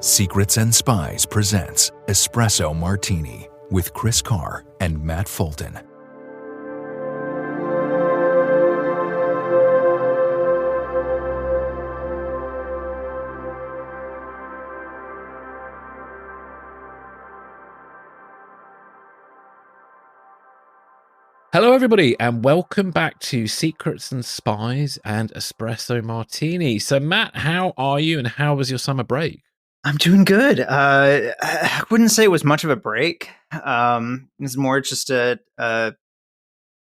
Secrets and Spies presents Espresso Martini with Chris Carr and Matt Fulton. Hello, everybody, and welcome back to Secrets and Spies and Espresso Martini. So, Matt, how are you, and how was your summer break? I'm doing good. I wouldn't say it was much of a break. It's more just a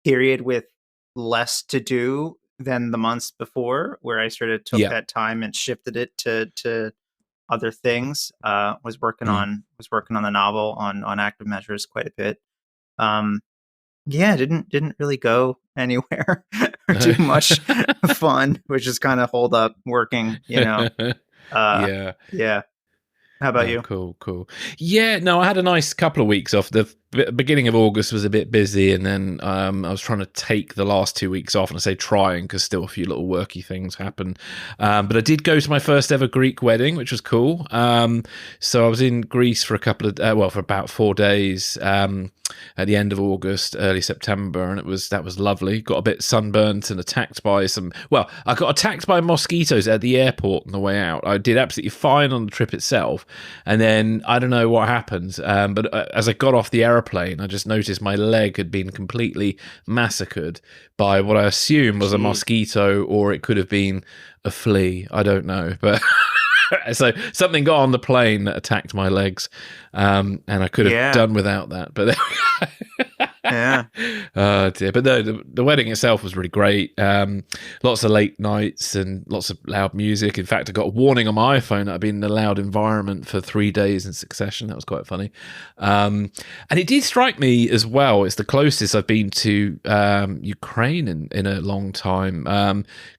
period with less to do than the months before, where I sort of took that time and shifted it to other things. Was working on the novel on active measures quite a bit. Didn't really go anywhere or do much fun, which is kind of hold up working, Yeah. How about you? Cool. Yeah, no, I had a nice couple of weeks off. The beginning of August was a bit busy, and then I was trying to take the last 2 weeks off, and I say trying because still a few little worky things happen. But I did go to my first ever Greek wedding, which was cool. So I was in Greece for for about 4 days at the end of August, early September, and that was lovely. Got a bit sunburnt and attacked by I got attacked by mosquitoes at the airport on the way out. I did absolutely fine on the trip itself, and then I don't know what happened, but as I got off the aeroplane, I just noticed my leg had been completely massacred by what I assume was a mosquito, or it could have been a flea. I don't know, but so something got on the plane that attacked my legs, and I could have done without that. But there we go. Yeah. Oh dear. But no, the wedding itself was really great. Lots of late nights and lots of loud music. In fact, I got a warning on my iPhone that I'd been in a loud environment for 3 days in succession. That was quite funny. And it did strike me as well. It's the closest I've been to Ukraine in a long time,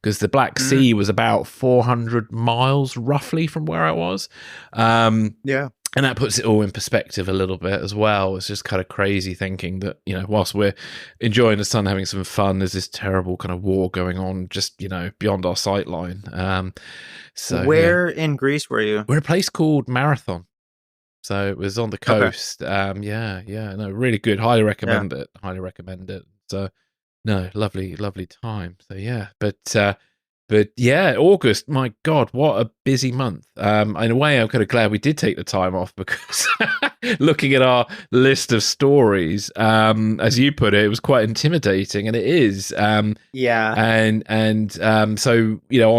because the Black Sea was about 400 miles roughly from where I was. And that puts it all in perspective a little bit as well. It's just kind of crazy thinking that, whilst we're enjoying the sun, having some fun, there's this terrible kind of war going on just, beyond our sight line. Where in Greece were you? We're at a place called Marathon. So it was on the coast. Okay. No, really good. Highly recommend it. So, no, lovely time. So, yeah. But yeah, August, my God, what a busy month. In a way, I'm kind of glad we did take the time off, because looking at our list of stories, as you put it, it was quite intimidating, and it is. So, on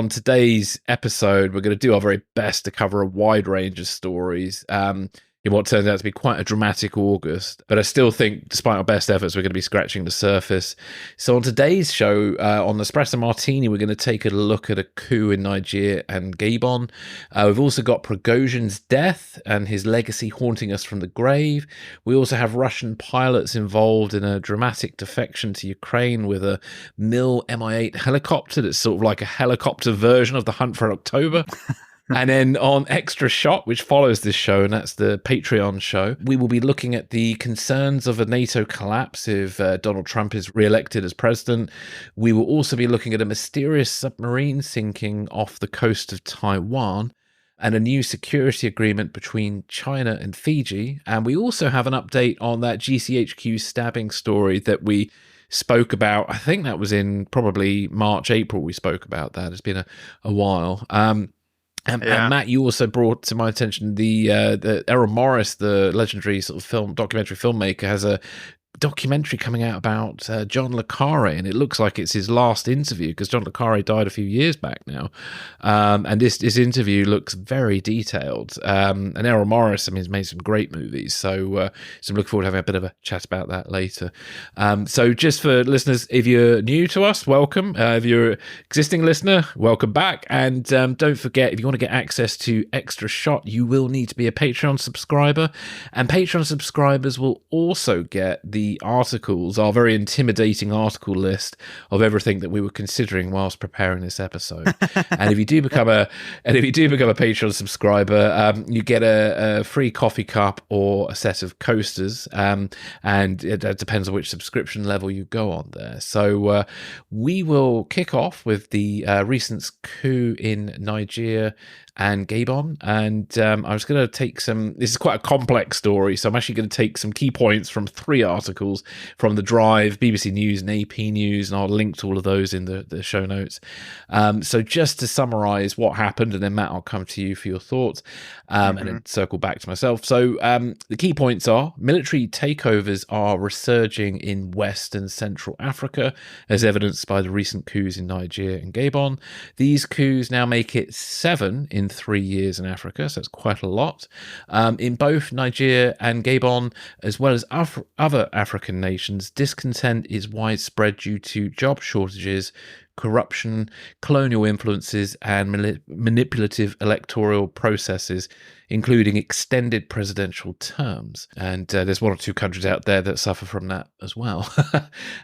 today's episode, we're going to do our very best to cover a wide range of stories. In what turns out to be quite a dramatic August. But I still think, despite our best efforts, we're going to be scratching the surface. So on today's show, on Espresso Martini, we're going to take a look at a coup in Niger and Gabon. We've also got Prigozhin's death and his legacy haunting us from the grave. We also have Russian pilots involved in a dramatic defection to Ukraine with a Mil MI8 helicopter that's sort of like a helicopter version of the Hunt for October. And then on Extra Shot, which follows this show, and that's the Patreon show, we will be looking at the concerns of a NATO collapse if Donald Trump is re-elected as president. We will also be looking at a mysterious submarine sinking off the coast of Taiwan and a new security agreement between China and Fiji. And we also have an update on that GCHQ stabbing story that we spoke about. I think that was in probably March, April we spoke about that. It's been a while. And Matt, you also brought to my attention the Errol Morris, the legendary sort of documentary filmmaker, has a documentary coming out about John le Carre, and it looks like it's his last interview, because John le Carre died a few years back now, and this interview looks very detailed. And Errol Morris, I mean, has made some great movies, so I'm looking forward to having a bit of a chat about that later. So just for listeners, if you're new to us, welcome. If you're an existing listener, welcome back. And don't forget, if you want to get access to Extra Shot, you will need to be a Patreon subscriber, and Patreon subscribers will also get the articles, our very intimidating article list of everything that we were considering whilst preparing this episode. And if you do become a Patreon subscriber, you get a free coffee cup or a set of coasters, and it depends on which subscription level you go on there. So we will kick off with the recent coup in Niger and Gabon. And I was going to take this is quite a complex story, so I'm actually going to take some key points from 3 articles from The Drive, BBC News, and AP News, and I'll link to all of those in the show notes. So just to summarize what happened, and then Matt, I'll come to you for your thoughts, and then circle back to myself. So the key points are: military takeovers are resurging in West and Central Africa, as evidenced by the recent coups in Niger and Gabon. These coups now make it 7 in 3 years in Africa, so it's quite a lot. In both Niger and Gabon, as well as other African nations, discontent is widespread due to job shortages, corruption, colonial influences, and manipulative electoral processes, including extended presidential terms. And there's 1 or 2 countries out there that suffer from that as well.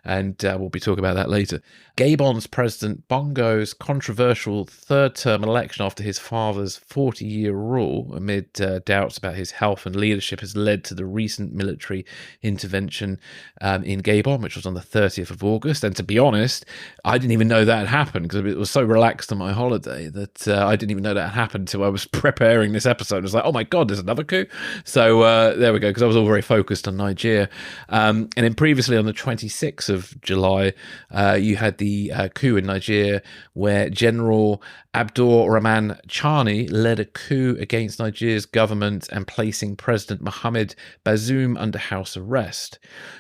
And we'll be talking about that later. Gabon's President Bongo's controversial 3rd-term election after his father's 40-year rule, amid doubts about his health and leadership, has led to the recent military intervention in Gabon, which was on the 30th of August. And to be honest, I didn't even know that had happened because it was so relaxed on my holiday that I didn't even know that had happened until I was preparing this episode. I was like, oh my God, there's another coup. So there we go, because I was all very focused on Niger. And then previously on the 26th of July, you had the coup in Niger where General Abdur Rahman Chani led a coup against Niger's government and placing President Mohamed Bazoum under house arrest.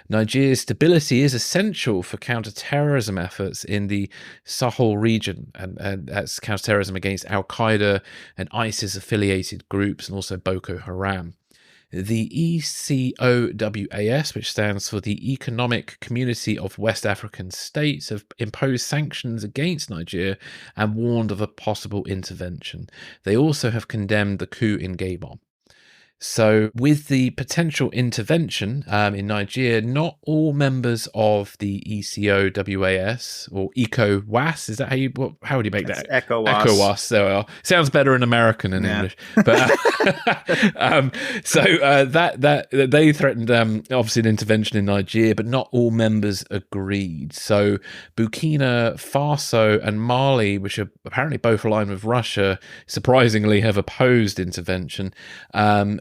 Niger's stability is essential for counter-terrorism efforts in the Sahel region, and that's counter-terrorism against Al-Qaeda and ISIS-affiliated groups, and also Boko Haram. The ECOWAS, which stands for the Economic Community of West African States, have imposed sanctions against Niger and warned of a possible intervention. They also have condemned the coup in Gabon. So with the potential intervention in Niger, not all members of the ECOWAS or ECOWAS, is that how would you make that? ECOWAS. ECOWAS, there we are. Sounds better in American than English. But that they threatened obviously an intervention in Niger, but not all members agreed. So Burkina Faso and Mali, which are apparently both aligned with Russia, surprisingly have opposed intervention.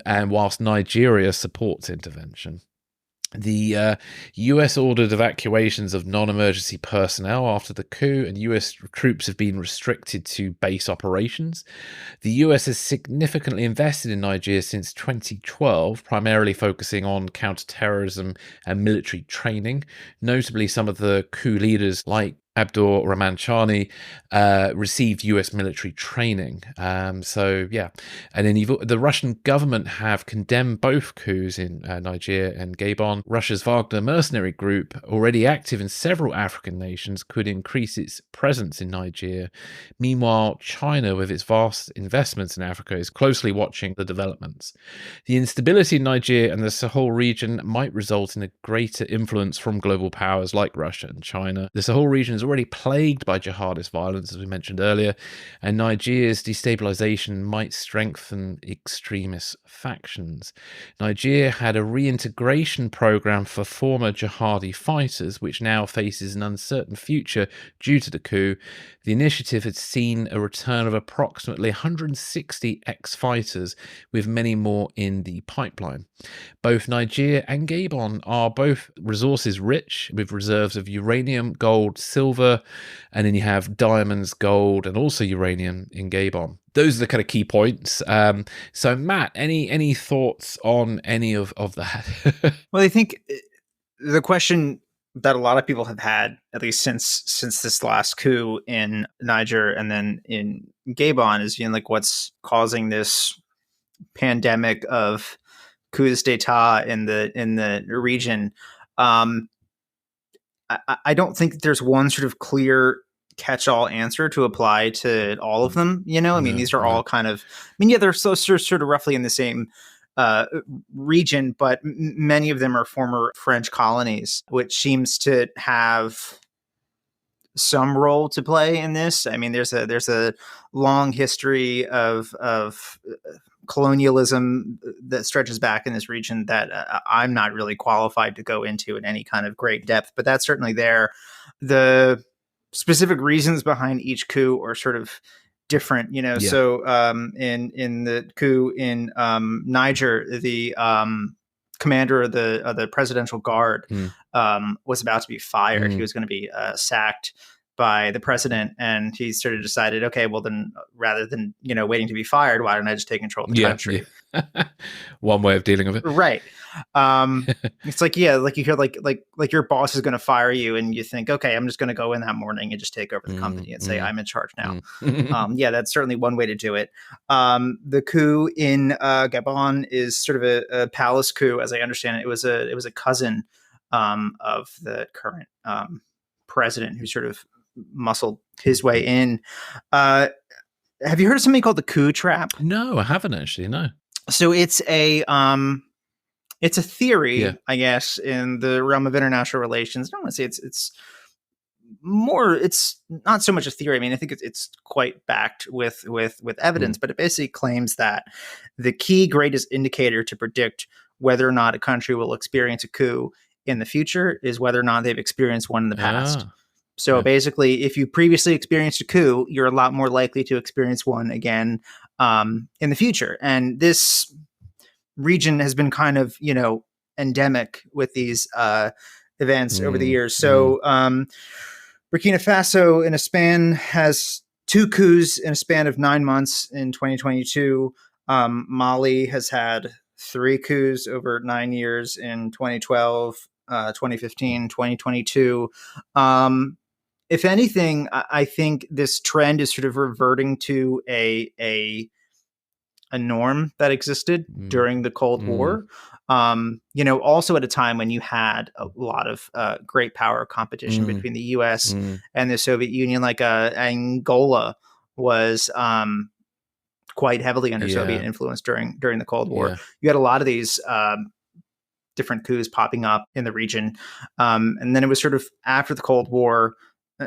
And whilst Nigeria supports intervention. The US ordered evacuations of non-emergency personnel after the coup, and US troops have been restricted to base operations. The US has significantly invested in Niger since 2012, primarily focusing on counter-terrorism and military training. Notably, some of the coup leaders like Abdur Rahman Chani received US military training. So yeah, and then the Russian government have condemned both coups in Niger and Gabon. Russia's Wagner mercenary group, already active in several African nations, could increase its presence in Niger. Meanwhile, China, with its vast investments in Africa, is closely watching the developments. The instability in Niger and the Sahel region might result in a greater influence from global powers like Russia and China. The Sahel region is already plagued by jihadist violence, as we mentioned earlier, and Niger's destabilization might strengthen extremist factions. Niger had a reintegration program for former jihadi fighters, which now faces an uncertain future due to the coup. The initiative had seen a return of approximately 160 ex-fighters, with many more in the pipeline. Both Niger and Gabon are both resources rich, with reserves of uranium, gold, silver, and then you have diamonds, gold, and also uranium in Gabon. Those are the kind of key points. So Matt, any thoughts on any of that? Well, I think the question that a lot of people have had, at least since this last coup in Niger and then in Gabon, is like what's causing this pandemic of coups d'état in the region. I don't think there's one sort of clear catch-all answer to apply to all of them. I mean, these are all kind of, they're so sort of roughly in the same region, but many of them are former French colonies, which seems to have some role to play in this. I mean, there's a long history of colonialism that stretches back in this region that I'm not really qualified to go into in any kind of great depth, but that's certainly there. The specific reasons behind each coup are sort of different, you know. Yeah. So in the coup in Niger, the commander of the presidential guard was about to be fired. He was going to be sacked by the president, and he sort of decided, okay, well then, rather than, you know, waiting to be fired, why don't I just take control of the country? Yeah. One way of dealing with it, right? It's like, yeah, like you hear like your boss is going to fire you, and you think, okay, I'm just going to go in that morning and just take over the company and say I'm in charge now. Yeah, that's certainly one way to do it. The coup in Gabon is sort of a palace coup, as I understand it. It was a cousin of the current president, who sort of muscled his way in. Have you heard of something called the coup trap? No, I haven't actually. No. So it's a theory, I guess, in the realm of international relations. I don't want to say it's not so much a theory. I mean, I think it's quite backed with evidence, but it basically claims that the key greatest indicator to predict whether or not a country will experience a coup in the future is whether or not they've experienced one in the past. So basically, if you previously experienced a coup, you're a lot more likely to experience one again in the future. And this region has been kind of, you know, endemic with these events over the years. So Burkina Faso has 2 coups in a span of 9 months in 2022. Mali has had 3 coups over 9 years in 2012, 2015, 2022. If anything, I think this trend is sort of reverting to a norm that existed during the Cold War. You know, also at a time when you had a lot of great power competition between the U.S. and the Soviet Union. Like Angola was quite heavily under Soviet influence during the Cold War. You had a lot of these different coups popping up in the region, and then it was sort of after the Cold War,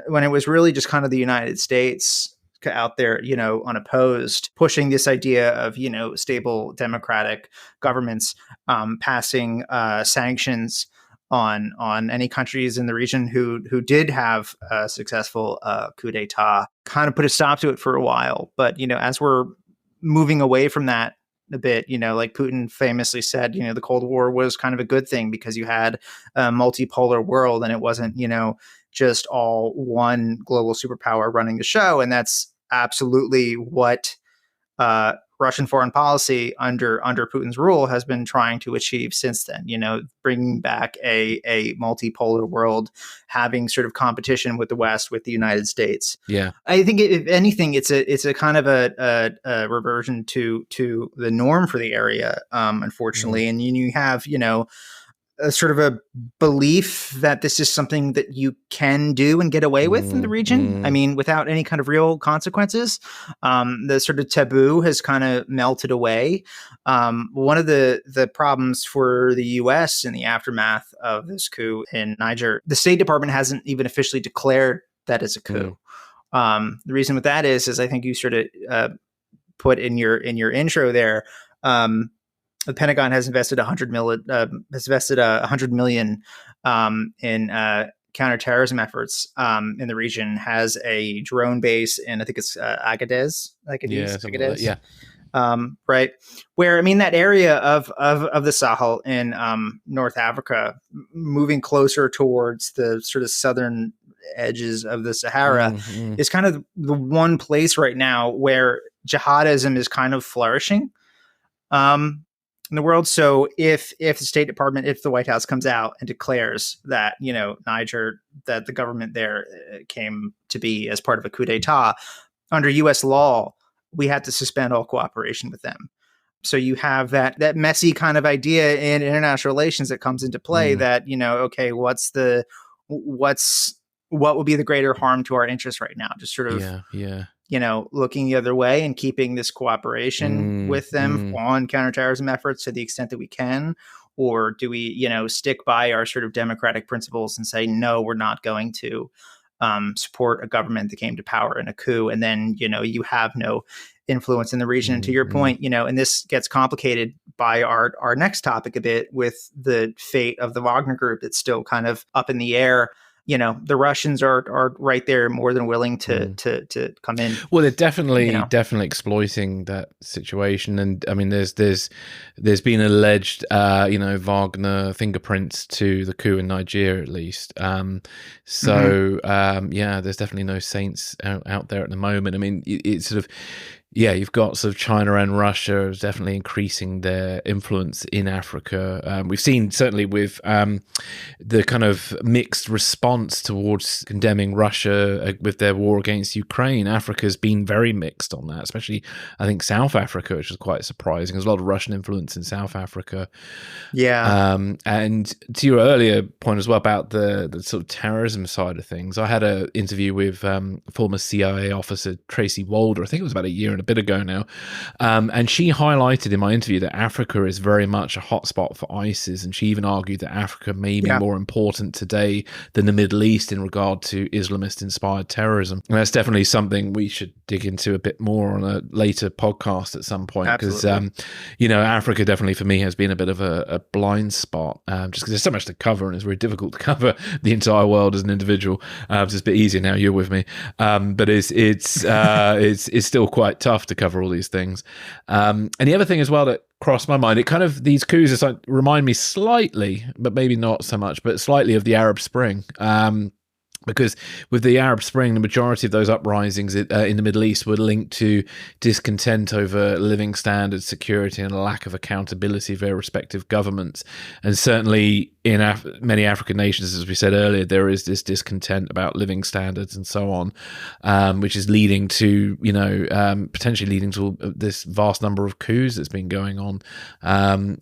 when it was really just kind of the United States out there, you know, unopposed, pushing this idea of, you know, stable democratic governments, passing sanctions on any countries in the region who did have a successful coup d'etat, kind of put a stop to it for a while. But, you know, as we're moving away from that a bit, you know, like Putin famously said, you know, the Cold War was kind of a good thing because you had a multipolar world and it wasn't, you know, just all one global superpower running the show. And that's absolutely what Russian foreign policy under Putin's rule has been trying to achieve since then, you know, bringing back a multipolar world, having sort of competition with the West, with the United States. Yeah. I think if anything, it's a kind of a reversion to the norm for the area, unfortunately. And you have, you know, a sort of a belief that this is something that you can do and get away with in the region. I mean, without any kind of real consequences. The sort of taboo has kind of melted away. One of the problems for the U.S. in the aftermath of this coup in Niger, the State Department hasn't even officially declared that it's a coup. The reason with that is I think you sort of put in your intro there. The Pentagon has invested $100 million in counterterrorism efforts in the region. Has a drone base in, I think it's Agadez. Agadez. Right. Where, I mean, that area of the Sahel in North Africa, moving closer towards the sort of southern edges of the Sahara, is kind of the one place right now where jihadism is kind of flourishing. In the world. So if the State Department, if the White House comes out and declares that, you know, Niger, that the government there came to be as part of a coup d'etat, under U.S. law, we had to suspend all cooperation with them. So you have that messy kind of idea in international relations that comes into play that, you know, okay, what would be the greater harm to our interests right now? Just sort of, you know, looking the other way and keeping this cooperation with them on counterterrorism efforts to the extent that we can? Or do we, you know, stick by our sort of democratic principles and say, no, we're not going to support a government that came to power in a coup? And then, you know, you have no influence in the region. And to your point, you know, and this gets complicated by our next topic a bit with the fate of the Wagner Group. It's still kind of up in the air. the Russians are right there, more than willing to come in. Well, they're definitely exploiting that situation, and I mean, there's been alleged Wagner fingerprints to the coup in Niger, at least. There's definitely no saints out there at the moment. I mean, it's sort of. Yeah, you've got sort of China and Russia definitely increasing their influence in Africa. We've seen certainly with the kind of mixed response towards condemning Russia with their war against Ukraine. Africa's been very mixed on that, especially I think South Africa, which is quite surprising. There's a lot of Russian influence in South Africa. Yeah. And to your earlier point as well about the sort of terrorism side of things, I had an interview with former CIA officer Tracy Walder. I think it was about a year and a bit ago now, and she highlighted in my interview that Africa is very much a hotspot for ISIS, and she even argued that Africa may be more important today than the Middle East in regard to Islamist-inspired terrorism. And that's definitely something we should dig into a bit more on a later podcast at some point, because Africa definitely for me has been a bit of a blind spot, just because there's so much to cover, and it's very difficult to cover the entire world as an individual. It's a bit easier now you're with me, but it's still quite tough to cover all these things. And the other thing as well that crossed my mind, these coups remind me slightly, but maybe not so much, but slightly of the Arab Spring. Because with the Arab Spring, the majority of those uprisings in the Middle East were linked to discontent over living standards, security, and a lack of accountability of their respective governments. And certainly in many African nations, as we said earlier, there is this discontent about living standards and so on, which is leading to, potentially leading to this vast number of coups that's been going on.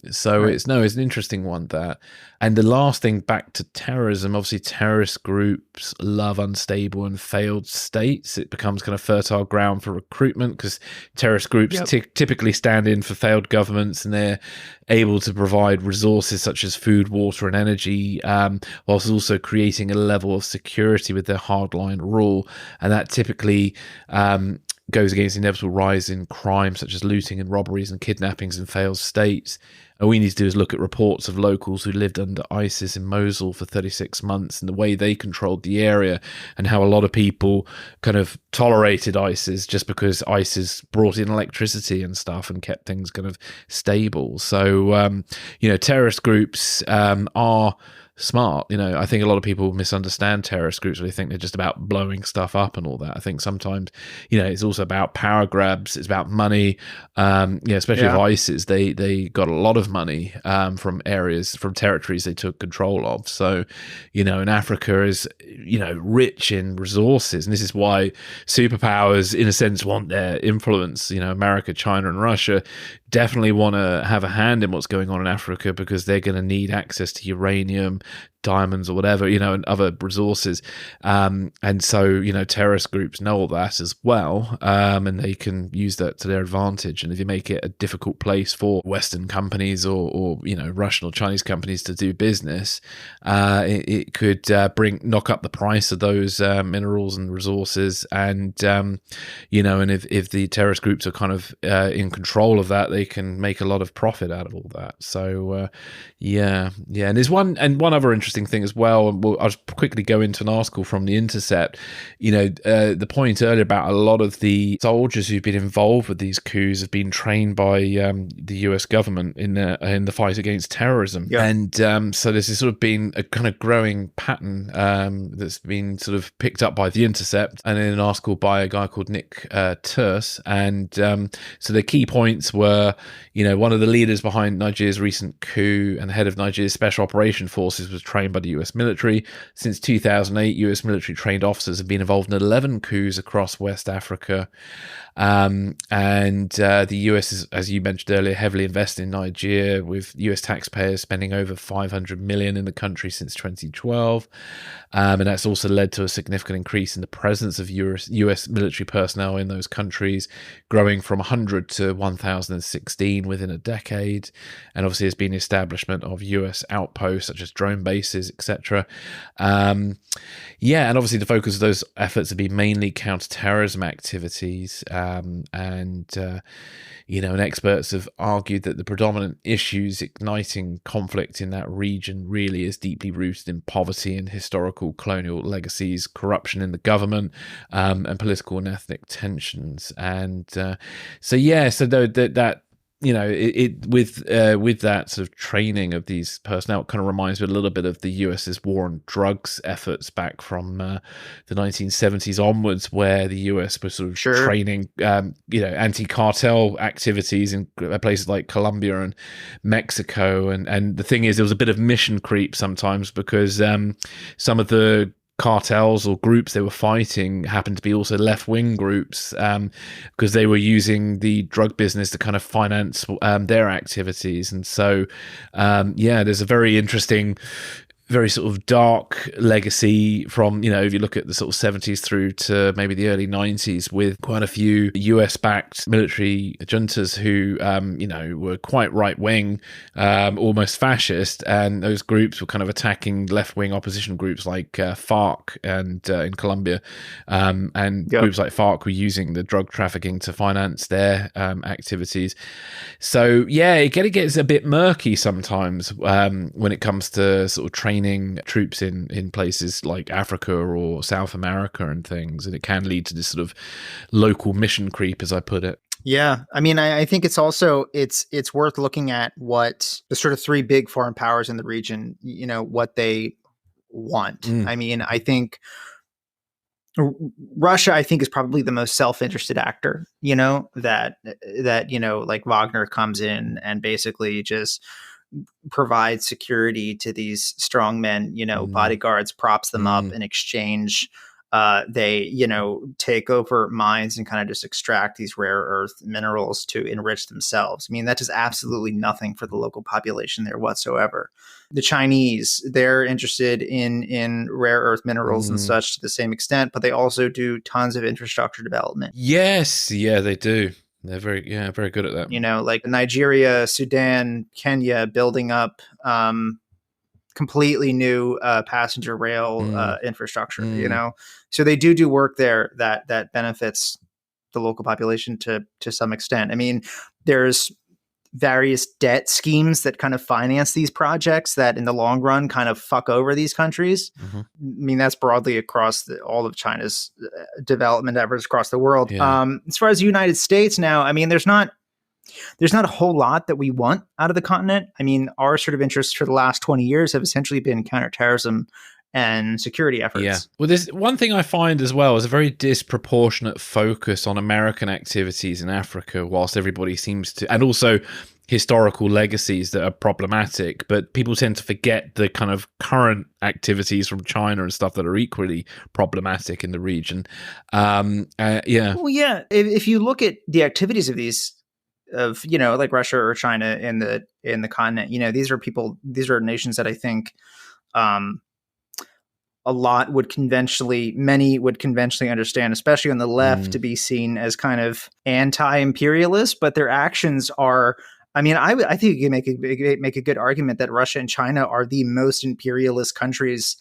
It's an interesting one, that. And the last thing, back to terrorism, obviously terrorist groups love unstable and failed states. It becomes kind of fertile ground for recruitment, because terrorist groups typically stand in for failed governments, and they're able to provide resources such as food, water, and energy, whilst also creating a level of security with their hardline rule. And that typically goes against the inevitable rise in crime, such as looting and robberies and kidnappings in failed states. All we need to do is look at reports of locals who lived under ISIS in Mosul for 36 months and the way they controlled the area, and how a lot of people kind of tolerated ISIS just because ISIS brought in electricity and stuff and kept things kind of stable. So, terrorist groups are smart. I think a lot of people misunderstand terrorist groups. They think they're just about blowing stuff up and all that. I think sometimes, it's also about power grabs. It's about money. Especially with ISIS, they got a lot of money from territories they took control of. So, and Africa is, rich in resources. And this is why superpowers, in a sense, want their influence. America, China, and Russia definitely want to have a hand in what's going on in Africa, because they're going to need access to uranium, diamonds, or whatever, and other resources. And so, terrorist groups know all that as well, and they can use that to their advantage. And if you make it a difficult place for Western companies or Russian or Chinese companies to do business, it could knock up the price of those minerals and resources. And and if the terrorist groups are kind of in control of that, they can make a lot of profit out of all that. So and there's one other interesting thing as well, and I'll just quickly go into an article from The Intercept. The point earlier about a lot of the soldiers who've been involved with these coups have been trained by the US government in the fight against terrorism. And so this has sort of been a kind of growing pattern that's been sort of picked up by The Intercept, and in an article by a guy called Nick Terse. And so the key points were, one of the leaders behind Nigeria's recent coup and the head of Nigeria's Special Operation Forces was trained by the US military. Since 2008, US military trained officers have been involved in 11 coups across West Africa. And the US is, as you mentioned earlier, heavily invested in Nigeria, with US taxpayers spending over $500 million in the country since 2012. And that's also led to a significant increase in the presence of US military personnel in those countries, growing from 100 to 1,016 within a decade. And obviously there's been the establishment of US outposts such as drone bases bases, etc. And obviously the focus of those efforts have been mainly counter-terrorism activities, and experts have argued that the predominant issues igniting conflict in that region really is deeply rooted in poverty and historical colonial legacies, corruption in the government, and political and ethnic tensions. And with that sort of training of these personnel, it kind of reminds me a little bit of the US's war on drugs efforts back from the 1970s onwards, where the US was sort of training, anti-cartel activities in places like Colombia and Mexico. And the thing is, there was a bit of mission creep sometimes, because some of the cartels or groups they were fighting happened to be also left-wing groups, because they were using the drug business to kind of finance their activities. And so there's a very interesting, very sort of dark legacy from, if you look at the sort of 70s through to maybe the early 90s, with quite a few US-backed military juntas who, were quite right-wing, almost fascist, and those groups were kind of attacking left-wing opposition groups like FARC and in Colombia, groups like FARC were using the drug trafficking to finance their activities. So, it gets a bit murky sometimes when it comes to sort of training troops in places like Africa or South America and things, and it can lead to this sort of local mission creep, as I put it. Yeah, I mean, I think it's also it's worth looking at what the sort of three big foreign powers in the region, what they want. I mean, I think Russia, I think, is probably the most self-interested actor. That like Wagner comes in and basically just provide security to these strong men, bodyguards, props them up in exchange. They, take over mines and kind of just extract these rare earth minerals to enrich themselves. I mean, that does absolutely nothing for the local population there whatsoever. The Chinese, they're interested in rare earth minerals and such to the same extent, but they also do tons of infrastructure development. Yes. Yeah, they do. They're very good at that. Like Nigeria, Sudan, Kenya, building up completely new passenger rail infrastructure. So they do work there that benefits the local population to some extent. I mean, there's various debt schemes that kind of finance these projects that in the long run kind of fuck over these countries. I mean, that's broadly across all of China's development efforts across the world. As far as the United States now, I mean, there's not a whole lot that we want out of the continent. I mean, our sort of interests for the last 20 years have essentially been counterterrorism and security efforts. Yeah. Well, there's one thing I find as well is a very disproportionate focus on American activities in Africa, whilst everybody seems to, and also historical legacies that are problematic, but people tend to forget the kind of current activities from China and stuff that are equally problematic in the region. Well, yeah. If you look at the activities of these, like Russia or China in the continent, these are nations that I think many would conventionally understand, especially on the left, to be seen as kind of anti-imperialist, but their actions are, I mean, I think you can make a good argument that Russia and China are the most imperialist countries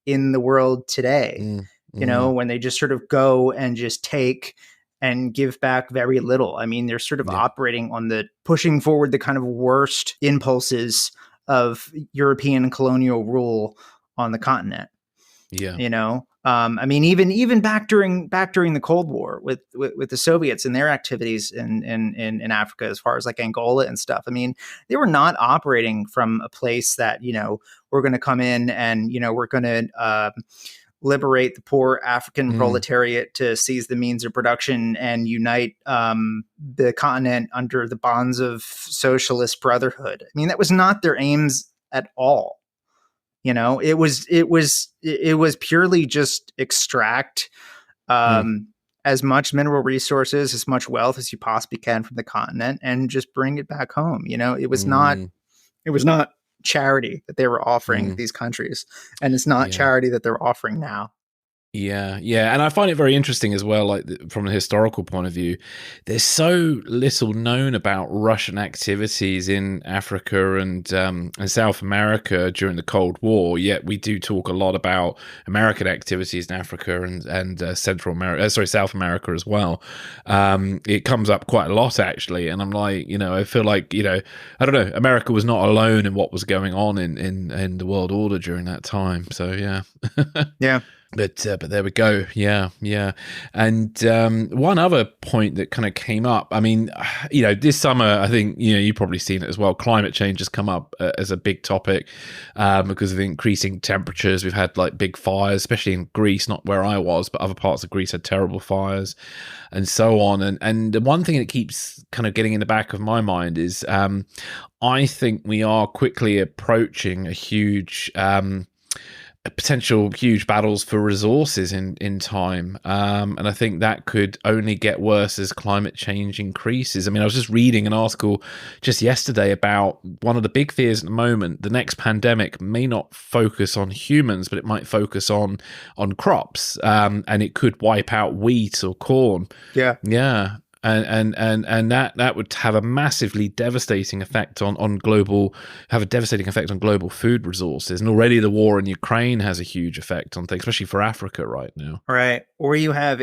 in the world today. When they just sort of go and just take and give back very little. I mean, they're sort of operating on pushing forward the kind of worst impulses of European colonial rule on the continent. Yeah. I mean, even back during the Cold War with the Soviets and their activities in Africa, as far as like Angola and stuff. I mean, they were not operating from a place that, we're going to come in and, we're going to liberate the poor African proletariat to seize the means of production and unite the continent under the bonds of socialist brotherhood. I mean, that was not their aims at all. It was purely just extract as much mineral resources, as much wealth as you possibly can from the continent, and just bring it back home. It was not charity that they were offering these countries, and it's not charity that they're offering now. Yeah, and I find it very interesting as well. Like from a historical point of view, there's so little known about Russian activities in Africa and South America during the Cold War. Yet we do talk a lot about American activities in Africa and Central America, South America as well. It comes up quite a lot actually, and I'm like, I feel like I don't know, America was not alone in what was going on in the world order during that time. So yeah, Yeah. But there we go. Yeah. And one other point that kind of came up, I mean, this summer, I think, you've probably seen it as well. Climate change has come up as a big topic because of the increasing temperatures. We've had like big fires, especially in Greece, not where I was, but other parts of Greece had terrible fires and so on. And the one thing that keeps kind of getting in the back of my mind is I think we are quickly approaching a huge potential huge battles for resources in time, and I think that could only get worse as climate change increases. I mean, I was just reading an article just yesterday about one of the big fears at the moment. The next pandemic may not focus on humans, but it might focus on crops, and it could wipe out wheat or corn. Yeah. And that would have a massively devastating effect on global food resources. And already the war in Ukraine has a huge effect on things, especially for Africa right now. Right. Or you have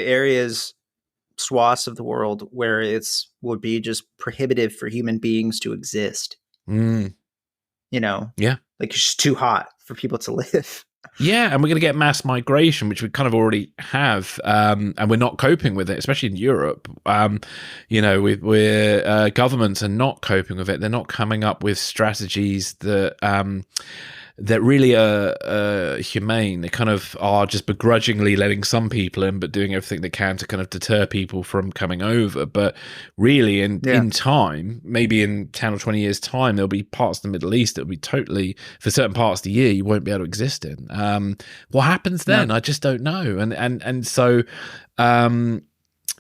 swaths of the world where would be just prohibitive for human beings to exist. Yeah. Like it's just too hot for people to live. Yeah, and we're going to get mass migration, which we kind of already have, and we're not coping with it, especially in Europe. We're governments are not coping with it. They're not coming up with strategies that really are humane. They kind of are just begrudgingly letting some people in, but doing everything they can to kind of deter people from coming over. But really, in time, maybe in 10 or 20 years' time, there'll be parts of the Middle East that will be totally, for certain parts of the year, you won't be able to exist in. What happens then? I just don't know. And so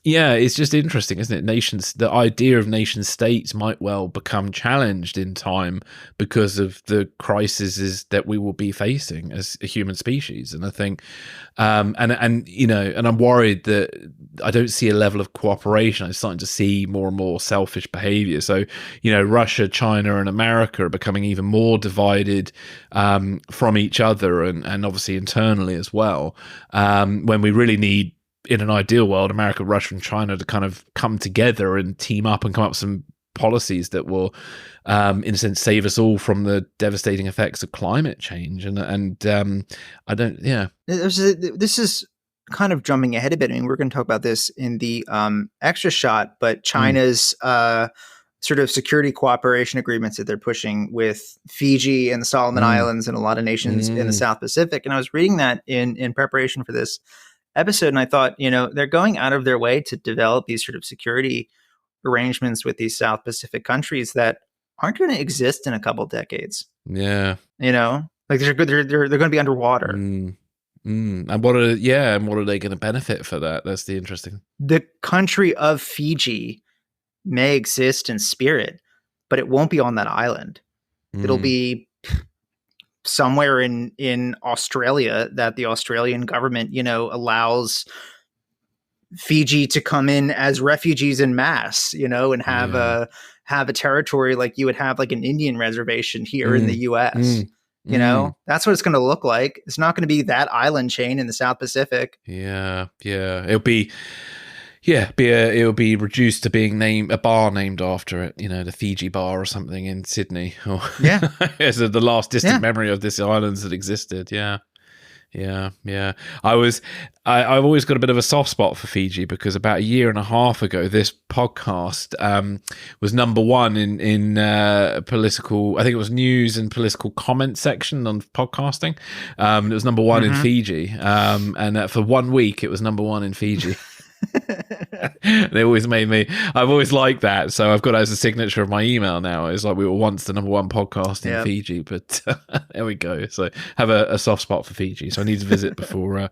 yeah, it's just interesting, isn't it? The idea of nation states might well become challenged in time because of the crises that we will be facing as a human species. And I think, and I'm worried that I don't see a level of cooperation. I'm starting to see more and more selfish behavior. So, Russia, China, and America are becoming even more divided from each other, and obviously internally as well. When we really need, in an ideal world, America, Russia, and China to kind of come together and team up and come up with some policies that will, in a sense, save us all from the devastating effects of climate change. And I don't, yeah. This is kind of jumping ahead a bit. I mean, we're going to talk about this in the extra shot, but China's sort of security cooperation agreements that they're pushing with Fiji and the Solomon Islands and a lot of nations in the South Pacific. And I was reading that in preparation for this episode, and I thought, they're going out of their way to develop these sort of security arrangements with these South Pacific countries that aren't going to exist in a couple decades. Yeah, like they're going to be underwater. And what are they going to benefit for that? That's the interesting. The country of Fiji may exist in spirit, but it won't be on that island. It'll be somewhere in Australia that the Australian government, allows Fiji to come in as refugees en masse, and have a territory like you would have like an Indian reservation here in the US. That's what it's going to look like. It's not going to be that island chain in the South Pacific. Yeah. It'll be reduced to being a bar named after it, the Fiji bar or something in Sydney. As the last distant memory of this island that existed. Yeah. I've always got a bit of a soft spot for Fiji because about a year and a half ago, this podcast was number one in political. I think it was news and political comment section on podcasting. It was number one in Fiji, and for 1 week, it was number one in Fiji. They always made me. I've always liked that, so I've got it as a signature of my email now. It's like we were once the #1 podcast in Fiji, but there we go. So have a soft spot for Fiji. So I need to visit before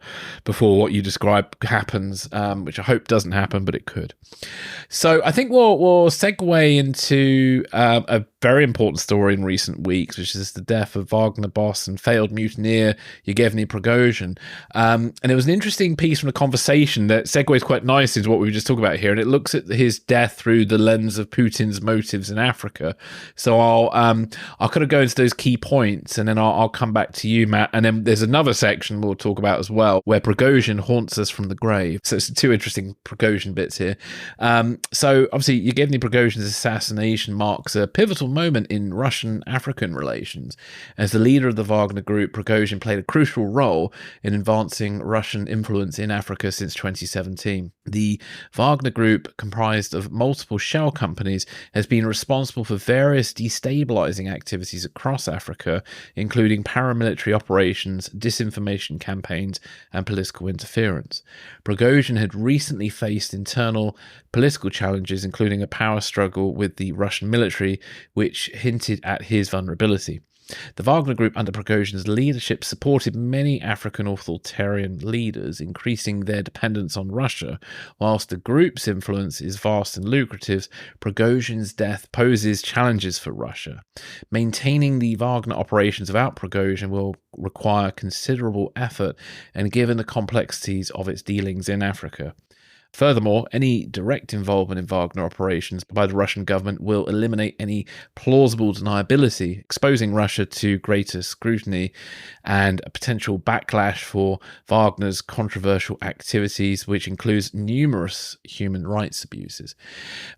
what you describe happens, which I hope doesn't happen, but it could. So I think we'll segue into a very important story in recent weeks, which is the death of Wagner boss and failed mutineer Yevgeny Prigozhin. And it was an interesting piece from the conversation that segues quite nicely into what we were just talking about here, and it looks at his death through the lens of Putin's motives in Africa. So I'll kind of go into those key points, and then I'll come back to you, Matt. And then there's another section we'll talk about as well, where Prigozhin haunts us from the grave. So it's two interesting Prigozhin bits here. So obviously, Yevgeny Prigozhin's assassination marks a pivotal moment in Russian-African relations. As the leader of the Wagner Group, Prigozhin played a crucial role in advancing Russian influence in Africa since 2017. The Wagner Group, comprised of multiple shell companies, has been responsible for various destabilizing activities across Africa, including paramilitary operations, disinformation campaigns, and political interference. Prigozhin had recently faced internal political challenges, including a power struggle with the Russian military, which hinted at his vulnerability. The Wagner Group under Prigozhin's leadership supported many African authoritarian leaders, increasing their dependence on Russia. Whilst the group's influence is vast and lucrative, Prigozhin's death poses challenges for Russia. Maintaining the Wagner operations without Prigozhin will require considerable effort, and given the complexities of its dealings in Africa. Furthermore, any direct involvement in Wagner operations by the Russian government will eliminate any plausible deniability, exposing Russia to greater scrutiny and a potential backlash for Wagner's controversial activities, which includes numerous human rights abuses.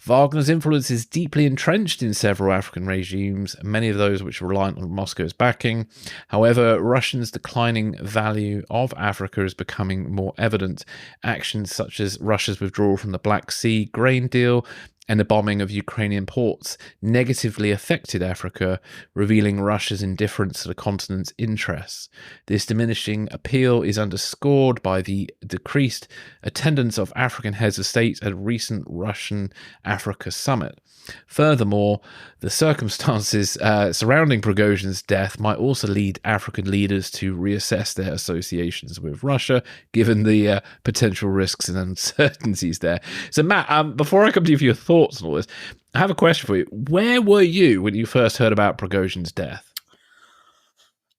Wagner's influence is deeply entrenched in several African regimes, many of those which are reliant on Moscow's backing. However, Russia's declining value of Africa is becoming more evident. Actions such as Russia's withdrawal from the Black Sea grain deal and the bombing of Ukrainian ports negatively affected Africa, revealing Russia's indifference to the continent's interests. This diminishing appeal is underscored by the decreased attendance of African heads of state at a recent Russian-Africa summit. Furthermore, the circumstances surrounding Prigozhin's death might also lead African leaders to reassess their associations with Russia, given the potential risks and uncertainties there. So, Matt, before I come to you for your thoughts on all this, I have a question for you. Where were you when you first heard about Prigozhin's death?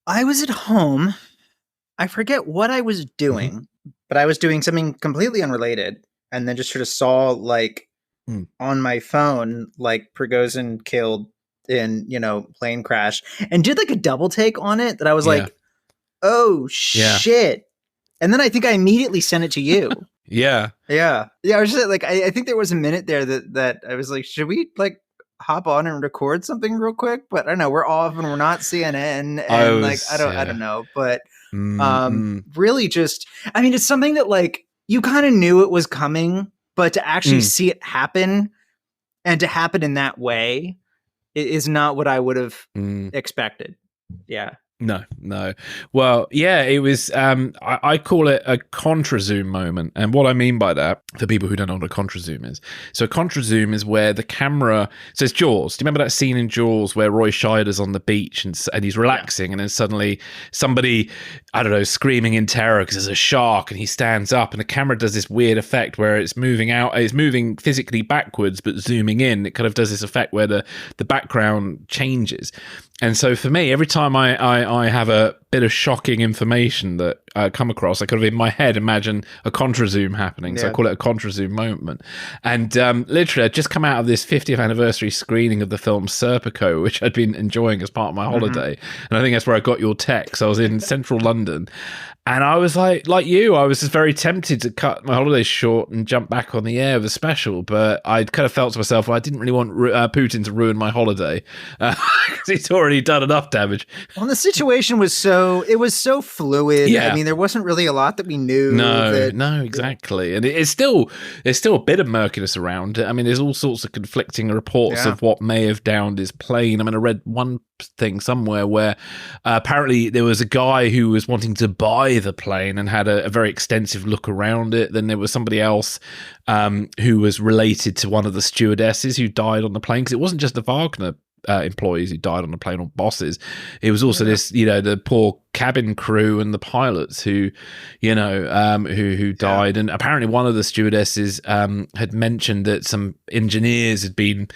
I was at home. I forget what I was doing, but I was doing something completely unrelated, and then just sort of saw, like, on my phone, like Prigozhin killed in, plane crash, and did like a double take on it that I was like, oh shit. And then I think I immediately sent it to you. Yeah. I was just like, I think there was a minute there that I was like, should we like hop on and record something real quick? But I don't know, we're off and we're not CNN, and I don't know, but really just, I mean, it's something that like you kind of knew it was coming, but to actually see it happen, and to happen in that way, is not what I would have expected. Yeah. No. Well, yeah, it was, I call it a contra-zoom moment. And what I mean by that, for people who don't know what a contra-zoom is. So a contra-zoom is where the camera, so it's Jaws. Do you remember that scene in Jaws where Roy Scheider's on the beach and he's relaxing, and then suddenly somebody, I don't know, screaming in terror because there's a shark, and he stands up and the camera does this weird effect where it's moving physically backwards but zooming in. It kind of does this effect where the background changes. And so for me, every time I have a bit of shocking information that I come across, I kind of in my head imagine a contra-zoom happening. So I call it a contra-zoom moment. And literally, I'd just come out of this 50th anniversary screening of the film Serpico, which I'd been enjoying as part of my holiday. And I think that's where I got your text. I was in central London. And I was like you, I was just very tempted to cut my holidays short and jump back on the air with a special. But I kind of felt to myself, well, I didn't really want Putin to ruin my holiday because he's already done enough damage. Well, the situation was so so fluid. Yeah. I mean, there wasn't really a lot that we knew. No, exactly. And there's still a bit of murkiness around it. I mean, there's all sorts of conflicting reports of what may have downed his plane. I mean, I read one thing somewhere where apparently there was a guy who was wanting to buy the plane and had a very extensive look around it. Then there was somebody else who was related to one of the stewardesses who died on the plane, because it wasn't just the Wagner employees who died on the plane, or bosses. It was also this, the poor cabin crew and the pilots who died. And apparently one of the stewardesses had mentioned that some engineers had been,